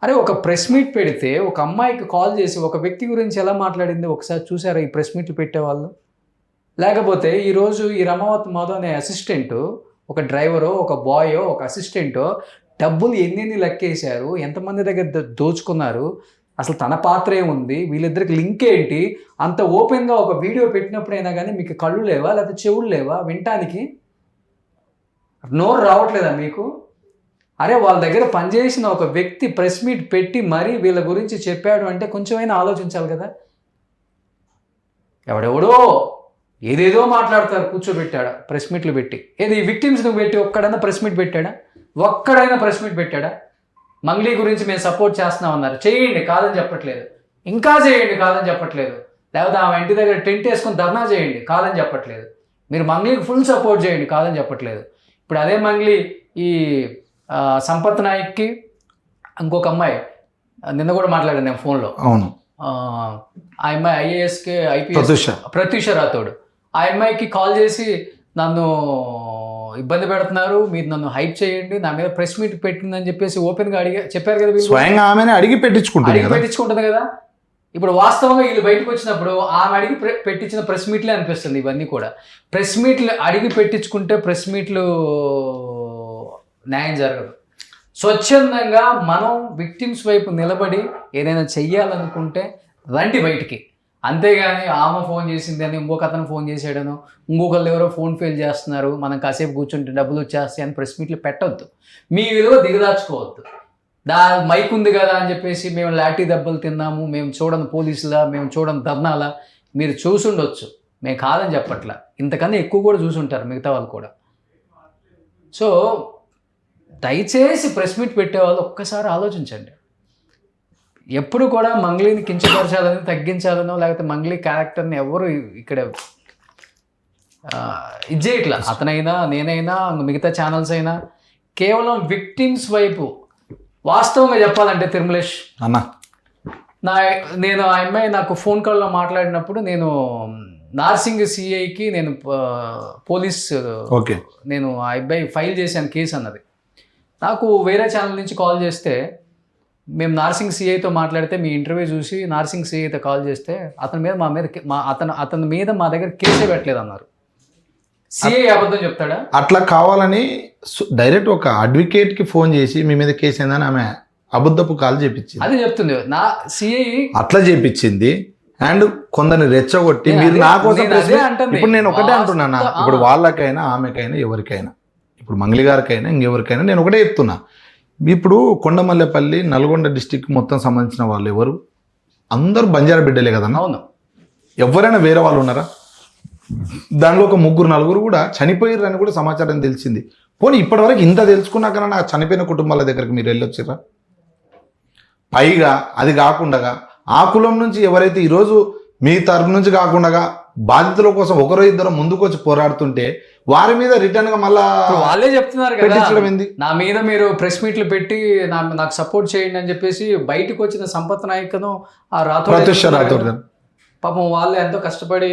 అరే ఒక ప్రెస్ మీట్ పెడితే ఒక అమ్మాయికి కాల్ చేసి ఒక వ్యక్తి గురించి ఎలా మాట్లాడింది ఒకసారి చూసారా ఈ ప్రెస్ మీట్లు పెట్టేవాళ్ళు? లేకపోతే ఈరోజు ఈ రమావత్ మధు అనే అసిస్టెంటు, ఒక డ్రైవరో, ఒక బాయో, ఒక అసిస్టెంటో డబ్బులు ఎన్ని లెక్కేశారు, ఎంతమంది దగ్గర దోచుకున్నారు, అసలు తన పాత్ర ఏముంది, వీళ్ళిద్దరికి లింక్ ఏంటి, అంత ఓపెన్గా ఒక వీడియో పెట్టినప్పుడైనా కానీ మీకు కళ్ళు లేవా లేకపోతే చెవులు లేవా వినటానికి? నోరు రావట్లేదా మీకు? అరే వాళ్ళ దగ్గర పనిచేసిన ఒక వ్యక్తి ప్రెస్ మీట్ పెట్టి మరీ వీళ్ళ గురించి చెప్పాడు అంటే కొంచెమైనా ఆలోచించాలి కదా. ఎవడెవడో ఏదేదో మాట్లాడతారు, కూర్చోబెట్టాడా ప్రెస్ మీట్లు పెట్టి. ఏది విక్టిమ్స్ నువ్వు పెట్టి ఒక్కడైనా ప్రెస్ మీట్ పెట్టాడా? ఒక్కడైనా ప్రెస్ మీట్ పెట్టాడా? మంగ్లీ గురించి మేము సపోర్ట్ చేస్తున్నాం అన్నారు, చేయండి కాదని చెప్పట్లేదు, ఇంకా చేయండి కాదని చెప్పట్లేదు. లేకపోతే ఆమె ఇంటి దగ్గర టెంట్ వేసుకొని ధర్నా చేయండి కాదని చెప్పట్లేదు. మీరు మంగ్లీకి ఫుల్ సపోర్ట్ చేయండి కాదని చెప్పట్లేదు. ఇప్పుడు అదే మంగ్లీ ఈ సంపత్ నాయక్కి ఇంకొక అమ్మాయి నిన్న కూడా మాట్లాడాను నేను ఫోన్లో. అవును, ఆ అమ్మాయి ఐఏఎస్కి ఐపీఎస్ ప్రత్యూష రాథోడ్. ఆ అమ్మాయికి కాల్ చేసి నన్ను ఇబ్బంది పెడుతున్నారు, మీరు నన్ను హైప్ చేయండి, నా మీద ప్రెస్ మీట్ పెట్టిందని చెప్పేసి ఓపెన్గా చెప్పారు కదా. స్వయంగా ఆమెనే అడిగి పెట్టించుకుంటుంది కదా. ఇప్పుడు వాస్తవంగా వీళ్ళు బయటకు వచ్చినప్పుడు ఆమె అడిగి పెట్టించిన ప్రెస్ మీట్లే అనిపిస్తుంది. ఇవన్నీ కూడా ప్రెస్ మీట్లు అడిగి పెట్టించుకుంటే ప్రెస్ మీట్లు న్యాయం జరగదు. స్వచ్ఛందంగా మనం విక్టిమ్స్ వైపు నిలబడి ఏదైనా చెయ్యాలనుకుంటే రండి బయటికి. అంతేగాని ఆమె ఫోన్ చేసింది అని ఇంకొక అతను ఫోన్ చేసాడను, ఇంకొకళ్ళు ఎవరో ఫోన్ ఫెయిల్ చేస్తున్నారు, మనం కాసేపు కూర్చుంటే డబ్బులు వచ్చేస్తాయి అని ప్రెస్ మీట్లు పెట్టవద్దు. మీ విలువ దిగదాచుకోవద్దు. మైక్ ఉంది కదా అని చెప్పేసి మేము లాఠీ దెబ్బలు తిన్నాము, మేము చూడని పోలీసులా, మేము చూడని ధర్నాలా, మీరు చూసుండొచ్చు, మేము కాదని చెప్పట్లా, ఇంతకన్నా ఎక్కువ కూడా చూసుంటారు మిగతా వాళ్ళు కూడా. సో దయచేసి ప్రెస్ మీట్ పెట్టేవాళ్ళు ఒక్కసారి ఆలోచించండి. ఎప్పుడు కూడా మంగ్లీని కించపరచాలని, తగ్గించాలనో లేకపోతే మంగ్లీ క్యారెక్టర్ని ఎవరు ఇక్కడ ఇది చేయట్లా. అతనైనా నేనైనా మిగతా ఛానల్స్ అయినా కేవలం విక్టిమ్స్ వైపు. వాస్తవంగా చెప్పాలంటే తిరుమలేష్ అన్న, నేను ఆ అమ్మాయి నాకు ఫోన్ కాల్లో మాట్లాడినప్పుడు నేను నార్సింగ్ సిఐకి నేను పోలీస్ నేను ఆ అబ్బాయి ఫైల్ చేశాను కేసు అన్నది. నాకు వేరే ఛానల్ నుంచి కాల్ చేస్తే మేము నార్సింగ్ సిఐతో మాట్లాడితే మీ ఇంటర్వ్యూ చూసి నార్సింగ్ సిఐతో కాల్ చేస్తే అతని మీద అతని మీద మా దగ్గర కేసే పెట్టలేదు అన్నారు. సిఐ అబద్ధం చెప్తాడా? అట్లా కావాలని డైరెక్ట్ ఒక అడ్వకేట్కి ఫోన్ చేసి మీ మీద కేసు ఏందని ఆమె అబద్ధపు కాల్ చేపించింది. అదే చెప్తుంది నా సిఐ అట్లా చేపించింది. అండ్ కొందరిని రెచ్చగొట్టి మీరు నా కోసం ఇప్పుడు నేను ఒకటే అంటున్నానా, ఇప్పుడు వాళ్ళకైనా ఆమెకైనా ఎవరికైనా, ఇప్పుడు మంగ్లీ గారికైనా ఇంకెవరికైనా నేను ఒకటే చెప్తున్నా. ఇప్పుడు కొండమల్లెపల్లి నల్గొండ డిస్టిక్ మొత్తం సంబంధించిన వాళ్ళు ఎవరు అందరూ బంజారా బిడ్డలే కదన్నా. అవును, ఎవరైనా వేరే వాళ్ళు ఉన్నారా? దానిలో ఒక 3-4 కూడా చనిపోయారని కూడా సమాచారం తెలిసింది. పోనీ ఇప్పటివరకు ఇంత తెలుసుకున్నాకన్నా నా చనిపోయిన కుటుంబాల దగ్గరికి మీరు వెళ్ళొచ్చిరా? పైగా అది కాకుండా ఆ కులం నుంచి ఎవరైతే ఈరోజు మీ తరపు నుంచి కాకుండా బాధితుల కోసం ఒకరో ఇద్దరు ముందుకు వచ్చి పోరాడుతుంటే వారి మీద రిటర్న్ గా మళ్ళా వాళ్ళే చెప్తున్నారు కదా, నా మీద మీరు ప్రెస్ మీట్లు పెట్టి నాకు సపోర్ట్ చేయండి అని చెప్పేసి బయటకు వచ్చిన సంపత్ నాయకను ఆ రాథోడ్ పాపం వాళ్ళు ఎంతో కష్టపడి,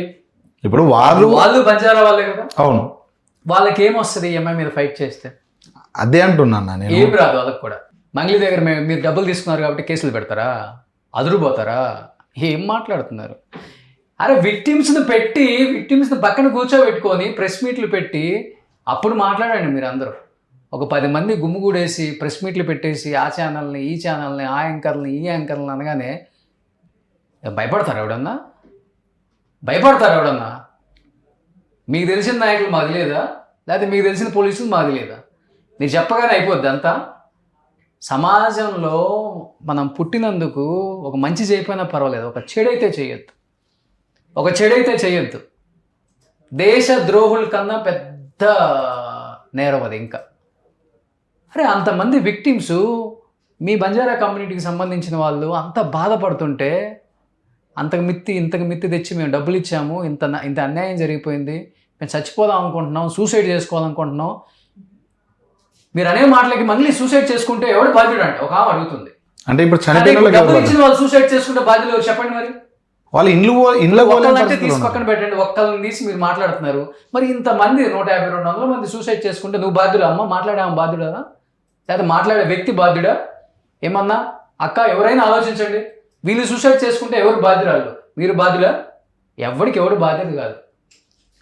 ఇప్పుడు వాళ్ళు బంజారా వాళ్ళే కదా. అవును, వాళ్ళకి ఏమొస్తుంది ఎంఐ మీద ఫైట్ చేస్తే? అదే అంటున్నాను నేను. ఏం రాదు వాళ్ళకి కూడా. మంగ్లీ దగ్గర మీరు డబ్బులు తీసుకున్నారు కాబట్టి కేసులు పెడతారా? అదురుపోతారా? ఏం మాట్లాడుతున్నారు? అరే విక్టిమ్స్ని పక్కన కూర్చోబెట్టుకొని ప్రెస్ మీట్లు పెట్టి అప్పుడు మాట్లాడండి మీరు అందరూ. ఒక 10 మంది గుమ్ముగూడేసి ప్రెస్ మీట్లు పెట్టేసి ఆ ఛానల్ని ఈ ఛానల్ని ఆ యాంకర్ని ఈ యాంకర్ని అనగానే భయపడతారు ఎవడన్నా? మీకు తెలిసిన నాయకులు మాది లేదా? లేకపోతే మీకు తెలిసిన పోలీసులు మాది లేదా? మీరు చెప్పగానే అయిపోద్ది అంతా. సమాజంలో మనం పుట్టినందుకు ఒక మంచి చేయకపోయినా పర్వాలేదు, ఒక చెడైతే చేయొద్దు. దేశ ద్రోహుల కన్నా పెద్ద నేరం అది. ఇంకా అరే అంతమంది విక్టిమ్స్ మీ బంజారా కమ్యూనిటీకి సంబంధించిన వాళ్ళు అంత బాధపడుతుంటే ఇంతకు మిత్తి తెచ్చి మేము డబ్బులు ఇచ్చాము, ఇంత అన్యాయం జరిగిపోయింది, మేము చచ్చిపోదాం అనుకుంటున్నాం, సూసైడ్ చేసుకోవాలనుకుంటున్నాం. మీరు అనే మాటలకి మళ్ళీ సూసైడ్ చేసుకుంటే ఎవడు బాధ్యుడు అంటే ఒక ఆమె అడుగుతుంది. అంటే ఇప్పుడు డబ్బులు ఇచ్చిన వాళ్ళు సూసైడ్ చేసుకుంటే బాధ్యులు చెప్పండి. మరి వాళ్ళు అంటే తీసి పక్కన పెట్టండి, ఒక్కళ్ళని తీసి మీరు మాట్లాడుతున్నారు. మరి ఇంతమంది 150-200 మంది సూసైడ్ చేసుకుంటే నువ్వు బాధ్యుడా? అమ్మ మాట్లాడాము బాధ్యుడా? లేదా మాట్లాడే వ్యక్తి బాధ్యుడా? ఏమన్నా అక్క ఎవరైనా ఆలోచించండి. వీళ్ళు సూసైడ్ చేసుకుంటే ఎవరు బాధ్యురాలు? మీరు బాధ్యులా? ఎవడు బాధ్యత కాదు.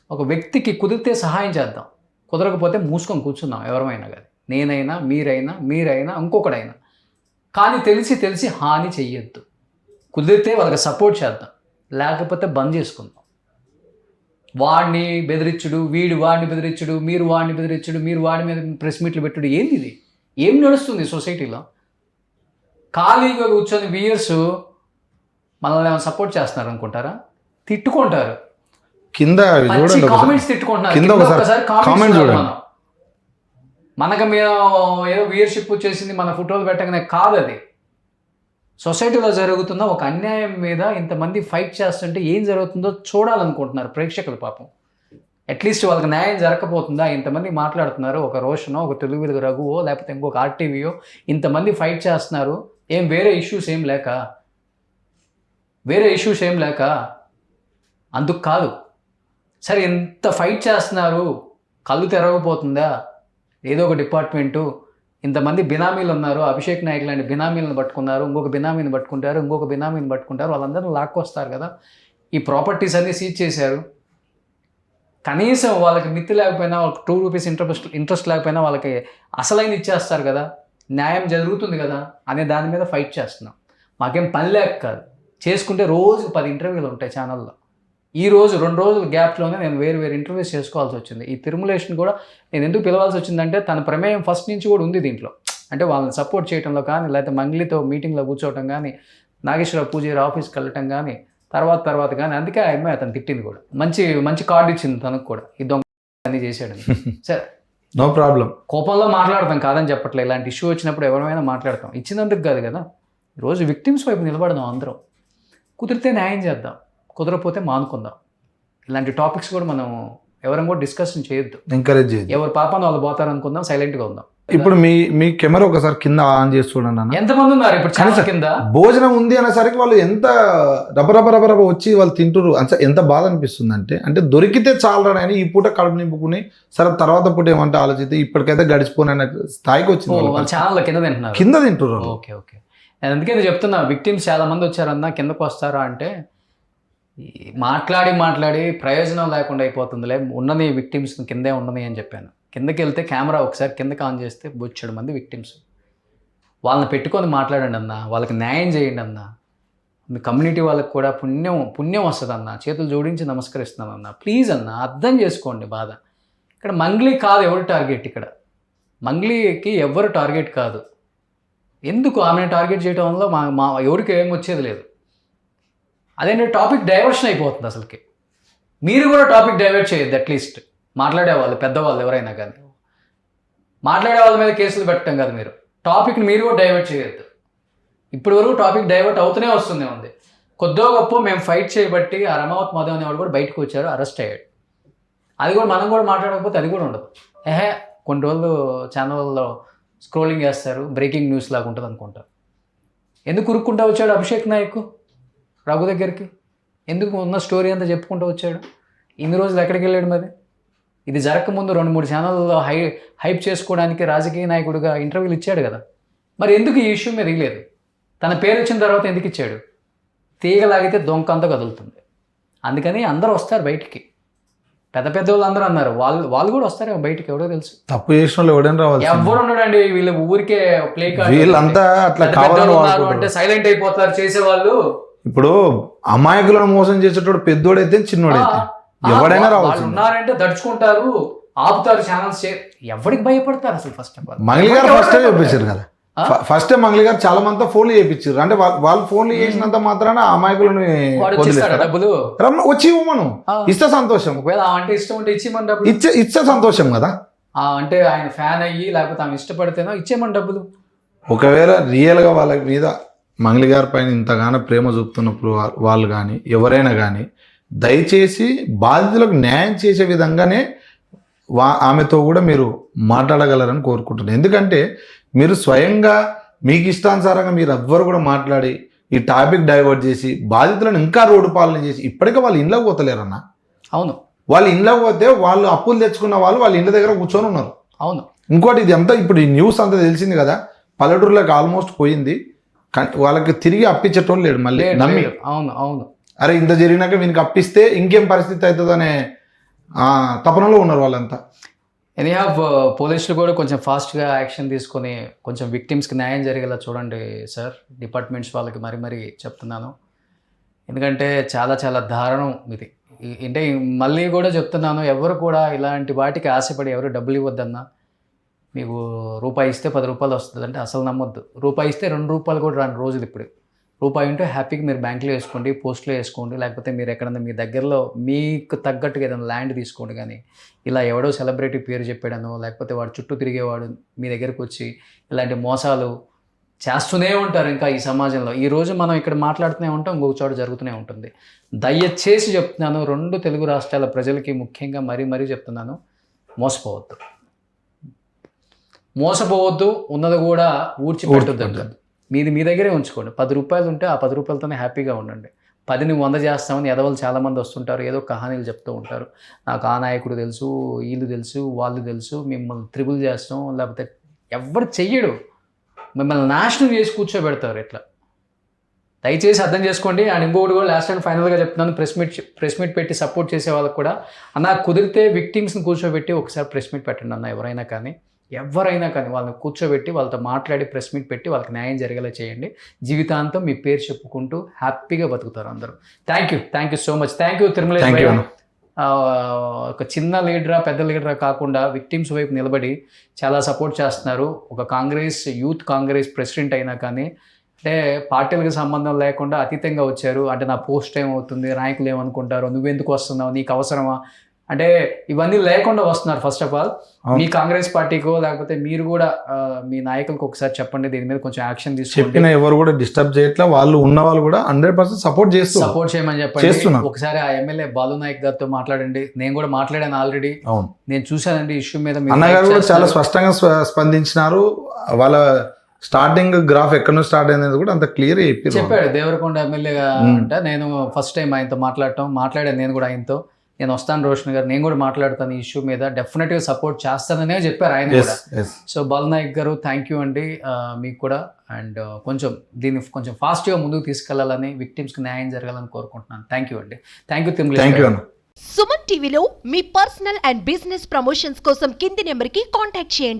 ఒక వ్యక్తికి కుదిరితే సహాయం చేద్దాం, కుదరకపోతే మూసుకొని కూర్చుందాం. ఎవరైనా కానీ, నేనైనా మీరైనా ఇంకొకడైనా. కానీ తెలిసి హాని చెయ్యొద్దు. కుదిరితే వాళ్ళకి సపోర్ట్ చేద్దాం, లేకపోతే బంద్ చేసుకుందాం. వాడిని బెదిరించుడు, వాడిని బెదిరించుడు, మీరు వాడిని బెదిరించుడు, మీరు వాడి మీద ప్రెస్ మీట్లు పెట్టుడు, ఏంది ఇది? ఏం నడుస్తుంది సొసైటీలో? ఖాళీగా కూర్చొని వ్యూయర్స్ మనల్ని ఏమైనా సపోర్ట్ చేస్తున్నారు అనుకుంటారా? తిట్టుకుంటారు, కింద చూడండి, కామెంట్స్ తిట్టుకుంటున్నారు. కింద ఒకసారి కామెంట్ చూడండి. మనకు మేము ఏదో వ్యూయర్షిప్ వచ్చేసింది మన ఫోటోలు పెట్టగానే కాదు, అది సొసైటీలో జరుగుతున్న ఒక అన్యాయం మీద ఇంతమంది ఫైట్ చేస్తుంటే ఏం జరుగుతుందో చూడాలనుకుంటున్నారు ప్రేక్షకులు. పాపం అట్లీస్ట్ వాళ్ళకి న్యాయం జరగకపోతుందా? ఇంతమంది మాట్లాడుతున్నారు, ఒక రోషనో, ఒక తెలుగు వెలుగు రఘువో, లేకపోతే ఇంకొక ఆర్టీవీయో ఇంతమంది ఫైట్ చేస్తున్నారు. ఏం వేరే ఇష్యూస్ ఏం లేక అందుకు కాదు. సరే, ఎంత ఫైట్ చేస్తున్నారు, కళ్ళు తెరవకపోతుందా? ఏదో ఒక డిపార్ట్మెంటు, ఇంతమంది బినామీలు ఉన్నారు, అభిషేక్ నాయక్ లాంటి బినామీలను పట్టుకున్నారు, ఇంకొక బినామీని పట్టుకుంటారు, వాళ్ళందరూ లాక్కొస్తారు కదా. ఈ ప్రాపర్టీస్ అన్నీ సీజ్ చేశారు. కనీసం వాళ్ళకి మిత్తి లేకపోయినా, వాళ్ళకి 2 రూపీస్ ఇంట్రెస్ట్ లేకపోయినా వాళ్ళకి అసలైన ఇచ్చేస్తారు కదా, న్యాయం జరుగుతుంది కదా అనే దాని మీద ఫైట్ చేస్తున్నాం. మాకేం పని లేక కాదు, చేసుకుంటే రోజుకు 10 ఇంటర్వ్యూలు ఉంటాయి ఛానల్లో. ఈ రోజు 2 రోజుల గ్యాప్లోనే నేను వేరు ఇంటర్వ్యూస్ చేసుకోవాల్సి వచ్చింది. ఈ తిరుమలేషన్ కూడా నేను ఎందుకు పిలవాల్సి వచ్చిందంటే తన ప్రమేయం ఫస్ట్ నుంచి కూడా ఉంది దీంట్లో. అంటే వాళ్ళని సపోర్ట్ చేయడంలో కానీ, లేకపోతే మంగ్లీతో మీటింగ్లో కూర్చోవటం కానీ, నాగేశ్వరరావు పూజారి ఆఫీస్కి వెళ్ళటం కానీ, తర్వాత కానీ. అందుకే ఆ అమ్మాయి అతను తిట్టింది కూడా. మంచి కార్డు ఇచ్చింది తనకు కూడా, ఈ దొంగ అన్నీ చేశాడు. సరే, నో ప్రాబ్లం, కోపంలో మాట్లాడతాం, కాదని చెప్పట్లేదు. ఇలాంటి ఇష్యూ వచ్చినప్పుడు ఎవరైనా మాట్లాడతాం, ఇచ్చినందుకు కాదు కదా. ఈరోజు విక్టిమ్స్ వైపు నిలబడదాం అందరం. కుదిరితే న్యాయం చేద్దాం, కుదరకపోతే మానుకుందాం. ఇలాంటి టాపిక్స్ కూడా మనం ఎవరైనా కూడా డిస్కషన్ చేయొద్దు, ఎంకరేజ్ చేయొద్దు. ఎవరు పాపాన్ని వాళ్ళు పోతారు అనుకుందాం, సైలెంట్గా ఉందాం. ఇప్పుడు మీ కెమెరా ఒకసారి కింద ఆన్ చేసి చూడండి అన్న. ఎంతమంది ఉన్నారు ఇప్పుడు ఛానల్ కింద? భోజనం ఉంది అనేసరికి వాళ్ళు ఎంత రబరబ వచ్చి వాళ్ళు తింటురు. ఎంత బాధ అనిపిస్తుంది అంటే దొరికితే చాలరాని ఈ పూట కడుపు నింపుకుని, సరే తర్వాత పూట ఏమంటే ఆలోచిస్తే ఇప్పటికైతే గడిచిపోయిన స్థాయికి వచ్చింది. వాళ్ళ ఛానల్ కింద తింటురు. ఓకే. నేను అందుకే చెప్తున్నా, విక్టిమ్స్ చాలా మంది వచ్చారన్నా, కిందకు వస్తారా అంటే మాట్లాడి ప్రయోజనం లేకుండా అయిపోతుందిలే, ఉన్నది విక్టిమ్స్ కిందే ఉన్నది అని చెప్పాను. కిందకి వెళ్తే కెమెరా ఒకసారి కిందకి ఆన్ చేస్తే బొచ్చెడు మంది విక్టిమ్స్. వాళ్ళని పెట్టుకొని మాట్లాడండి అన్న, వాళ్ళకి న్యాయం చేయండి అన్న. మీ కమ్యూనిటీ వాళ్ళకి కూడా పుణ్యం వస్తుంది అన్న. చేతులు జోడించి నమస్కరిస్తున్నాను అన్న. ప్లీజ్ అన్న, అర్థం చేసుకోండి బాధ. ఇక్కడ మంగ్లీ కాదు ఎవరు టార్గెట్, ఇక్కడ మంగ్లీకి ఎవరు టార్గెట్ కాదు. ఎందుకు ఆమెను టార్గెట్ చేయడం వల్ల మా ఎవరికి ఏం వచ్చేది లేదు. అదేంటి టాపిక్ డైవర్షన్ అయిపోతుంది అసలుకి. మీరు కూడా టాపిక్ డైవర్ట్ చేయొద్దు. అట్లీస్ట్ మాట్లాడేవాళ్ళు, పెద్దవాళ్ళు ఎవరైనా కానీ మాట్లాడే వాళ్ళ మీద కేసులు పెట్టడం కాదు. మీరు టాపిక్ని మీరు కూడా డైవర్ట్ చేయొద్దు. ఇప్పటి వరకు టాపిక్ డైవర్ట్ అవుతూనే ఉంది. కొద్దో గొప్ప మేము ఫైట్ చేయబట్టి ఆ రమావత్ మాధవ్ అనేవాడు కూడా బయటకు వచ్చారు, అరెస్ట్ అయ్యాడు. అది కూడా మనం కూడా మాట్లాడకపోతే అది కూడా ఉండదు. కొన్ని రోజులు ఛానల్లో స్క్రోలింగ్ చేస్తారు, బ్రేకింగ్ న్యూస్ లాగా ఉంటుంది అనుకుంటారు. ఎందుకు ఉరుక్కుంటూ వచ్చాడు అభిషేక్ నాయక్ రఘు దగ్గరికి? ఎందుకు ఉన్న స్టోరీ అంతా చెప్పుకుంటూ వచ్చాడు? ఇన్ని రోజులు ఎక్కడికి వెళ్ళాడు? మరి ఇది జరగకముందు 2-3 ఛానల్లో హైప్ చేసుకోవడానికి రాజకీయ నాయకుడిగా ఇంటర్వ్యూలు ఇచ్చాడు కదా. మరి ఎందుకు ఈ ఇష్యూ మీద ఇవ్వలేదు? తన పేరు వచ్చిన తర్వాత ఎందుకు ఇచ్చాడు? తీగలాగితే దొంక అంతా కదులుతుంది. అందుకని అందరూ వస్తారు బయటికి. పెద్ద వాళ్ళు అందరూ అన్నారు, వాళ్ళు కూడా వస్తారు బయటికి. ఎవడో తెలుసు, తప్పు చేసిన వాళ్ళు ఎవడైనా రావాలి. ఎవరు ఉన్నాడండి? వీళ్ళు ఊరికే ప్లే కార్డ్, వీళ్ళంతా అట్లా అంటే సైలెంట్ అయిపోతారు చేసేవాళ్ళు. ఇప్పుడు అమాయకులను మోసం చేసేటోడు పెద్దోడైతే చిన్నోడైతే ఎవడైనా రావచ్చు. ఉన్నారంటే దడుచుకుంటారు, ఆపుతారు ఛానల్స్. ఎవరికి భయపడతారు అసలు? ఫస్ట్ ఆఫ్ ఆల్ మంగ్లీ గారు ఫస్టే చూపించారు కదా. ఫస్టే మంగ్లీ గారు చాలా మంది ఫోన్లు చేయించారు. అంటే వాళ్ళు ఫోన్లు చేసినంత మాత్రాన అమాయకులను డబ్బులు వచ్చి ఇవ్వమను, ఇస్తే సంతోషం. ఒకవేళ అంటే ఇష్టం ఉంటే ఇచ్చేమని డబ్బులు, ఇచ్చే సంతోషం కదా. అంటే ఆయన ఫ్యాన్ అయ్యి లేకపోతే ఆమె ఇష్టపడితేనో ఇచ్చేమని డబ్బులు. ఒకవేళ రియల్గా వాళ్ళ మీద మంగ్లీ గారి పైన ఇంతగానో ప్రేమ చూపుతున్నప్పుడు వాళ్ళు కానీ ఎవరైనా కానీ దయచేసి బాధితులకు న్యాయం చేసే విధంగానే ఆమెతో కూడా మీరు మాట్లాడగలరని కోరుకుంటున్నాను. ఎందుకంటే మీరు స్వయంగా మీకు ఇష్టానుసారంగా మీరు ఎవ్వరు కూడా మాట్లాడి ఈ టాపిక్ డైవర్ట్ చేసి బాధితులను ఇంకా రోడ్డు పాలన చేసి ఇప్పటికే వాళ్ళు ఇంట్లోకి పోతలేరన్న. అవును, వాళ్ళు ఇంట్లోకి పోతే వాళ్ళు అప్పులు తెచ్చుకున్న వాళ్ళ ఇంటి దగ్గర కూర్చొని ఉన్నారు. అవును. ఇంకోటి ఇది అంతా ఇప్పుడు ఈ న్యూస్ అంతా తెలిసింది కదా, పల్లెటూరులోకి ఆల్మోస్ట్ పోయింది. కానీ వాళ్ళకి తిరిగి అప్పించటం లేడు మళ్ళీ నమ్మి. అవును. అరే ఇంత జరిగినాక వీనికి అప్పిస్తే ఇంకేం పరిస్థితి అవుతుందనే తపనలో ఉన్నారు వాళ్ళంతా. ఎనీహౌ పోలీసులు కూడా కొంచెం ఫాస్ట్గా యాక్షన్ తీసుకొని కొంచెం విక్టిమ్స్కి న్యాయం జరిగేలా చూడండి సార్. డిపార్ట్మెంట్స్ వాళ్ళకి మరీ చెప్తున్నాను. ఎందుకంటే చాలా చాలా దారుణం ఇది. అంటే మళ్ళీ కూడా చెప్తున్నాను, ఎవరు కూడా ఇలాంటి వాటికి ఆశపడి ఎవరు డబ్బులు ఇవ్వద్దన్నా. మీకు రూపాయి ఇస్తే 10 రూపాయలు వస్తుంది అంటే అసలు నమ్మొద్దు. రూపాయి ఇస్తే 2 రూపాయలు కూడా రాని రోజులు ఇప్పుడు. రూపాయి ఉంటే హ్యాపీగా మీరు బ్యాంకులో వేసుకోండి, పోస్ట్లో వేసుకోండి, లేకపోతే మీరు ఎక్కడన్నా మీ దగ్గరలో మీకు తగ్గట్టుగా ఏదైనా ల్యాండ్ తీసుకోండి. కానీ ఇలా ఎవడో సెలబ్రిటీ పేరు చెప్పాడనో, లేకపోతే వాడు చుట్టూ తిరిగేవాడు మీ దగ్గరకు వచ్చి ఇలాంటి మోసాలు చేస్తూనే ఉంటారు ఇంకా ఈ సమాజంలో. ఈరోజు మనం ఇక్కడ మాట్లాడుతూనే ఉంటాం, ఇంకొక చోట జరుగుతూనే ఉంటుంది. దయచేసి చెప్తున్నాను, 2 తెలుగు రాష్ట్రాల ప్రజలకి ముఖ్యంగా మరీ చెప్తున్నాను, మోసపోవద్దు. ఉన్నది కూడా ఊడ్చిపెట్టొద్దు. మీది మీ దగ్గరే ఉంచుకోండి. 10 రూపాయలు ఉంటే ఆ 10 రూపాయలతోనే హ్యాపీగా ఉండండి. 10ని 100 చేస్తామని ఎదవలు చాలామంది వస్తుంటారు, ఏదో కహానీలు చెప్తూ ఉంటారు. నాకు ఆ నాయకుడు తెలుసు, వీళ్ళు తెలుసు, వాళ్ళు తెలుసు, మిమ్మల్ని త్రిబుల్ చేస్తాం, లేకపోతే ఎవరు చెయ్యడు, మిమ్మల్ని నాశనం చేసి కూర్చోబెడతారు ఇట్లా. దయచేసి అర్థం చేసుకోండి. అండ్ ఇంకొకటి కూడా లాస్ట్ అండ్ ఫైనల్గా చెప్తున్నాను, ప్రెస్ మీట్ పెట్టి సపోర్ట్ చేసే వాళ్ళకి కూడా అన్న, కుదిరితే విక్టిమ్స్ని కూర్చోబెట్టి ఒకసారి ప్రెస్ మీట్ పెట్టండి అన్న. ఎవరైనా కానీ వాళ్ళని కూర్చోబెట్టి వాళ్ళతో మాట్లాడి ప్రెస్ మీట్ పెట్టి వాళ్ళకి న్యాయం జరిగేలా చేయండి. జీవితాంతం మీ పేరు చెప్పుకుంటూ హ్యాపీగా బతుకుతారు అందరూ. Thank you so much. Thank you Tirumalesh భయ్య. ఒక చిన్న లీడరా పెద్ద లీడరా కాకుండా విక్టిమ్స్ వైపు నిలబడి చాలా సపోర్ట్ చేస్తున్నారు. ఒక యూత్ కాంగ్రెస్ ప్రెసిడెంట్ అయినా కానీ అంటే పార్టీలకు సంబంధం లేకుండా అతీతంగా వచ్చారు. అంటే నా పోస్ట్ ఏమవుతుంది, నాయకులు ఏమనుకుంటారు, నువ్వెందుకు వస్తున్నావు, నీకు అవసరమా అంటే ఇవన్నీ లేకుండా వస్తున్నారు. ఫస్ట్ ఆఫ్ ఆల్ మీ కాంగ్రెస్ పార్టీకో లేకపోతే మీరు కూడా మీ నాయకులకు ఒకసారి చెప్పండి, దీని మీద కొంచెం యాక్షన్ తీసుకుని. ఎవరు కూడా డిస్టర్బ్ చేయట్లా, వాళ్ళు ఉన్న వాళ్ళు కూడా 100% సపోర్ట్ చేయమని చెప్పండి. ఒకసారి ఆ ఎమ్మెల్యే బాలు నాయక్ గారితో మాట్లాడండి. నేను కూడా మాట్లాడాను ఆల్రెడీ, నేను చూశానండి ఇష్యూ మీద. అన్నగారు కూడా చాలా స్పష్టంగా స్పందించినారు. వాళ్ళ స్టార్టింగ్ గ్రాఫ్ ఎక్కడ నుంచి స్టార్ట్ అయింది కూడా అంత క్లియర్ చెప్పాడు. దేవరకొండ ఎమ్మెల్యేగా అంటే నేను ఫస్ట్ టైం ఆయనతో మాట్లాడాను. నేను కూడా ఆయనతో నేను వస్తాను రోషన్ గారు, నేను కూడా మాట్లాడతాను ఈ ఇష్యూ మీద, డెఫినెట్గా సపోర్ట్ చేస్తాననే చెప్పారు ఆయన కూడా. సో బాలనాయక్ గారు థ్యాంక్ యూ అండి మీకు కూడా. అండ్ దీన్ని కొంచెం ఫాస్ట్గా ముందుకు తీసుకెళ్లాలని, విక్టిమ్స్కి న్యాయం జరగాలని కోరుకుంటున్నాను. థ్యాంక్ యూ అండి. Thank you Tirumala. సుమన్ టీవీలో మీ పర్సనల్ అండ్ బిజినెస్ ప్రమోషన్స్ కోసం కింది నెంబర్కి కాంటాక్ట్ చేయండి.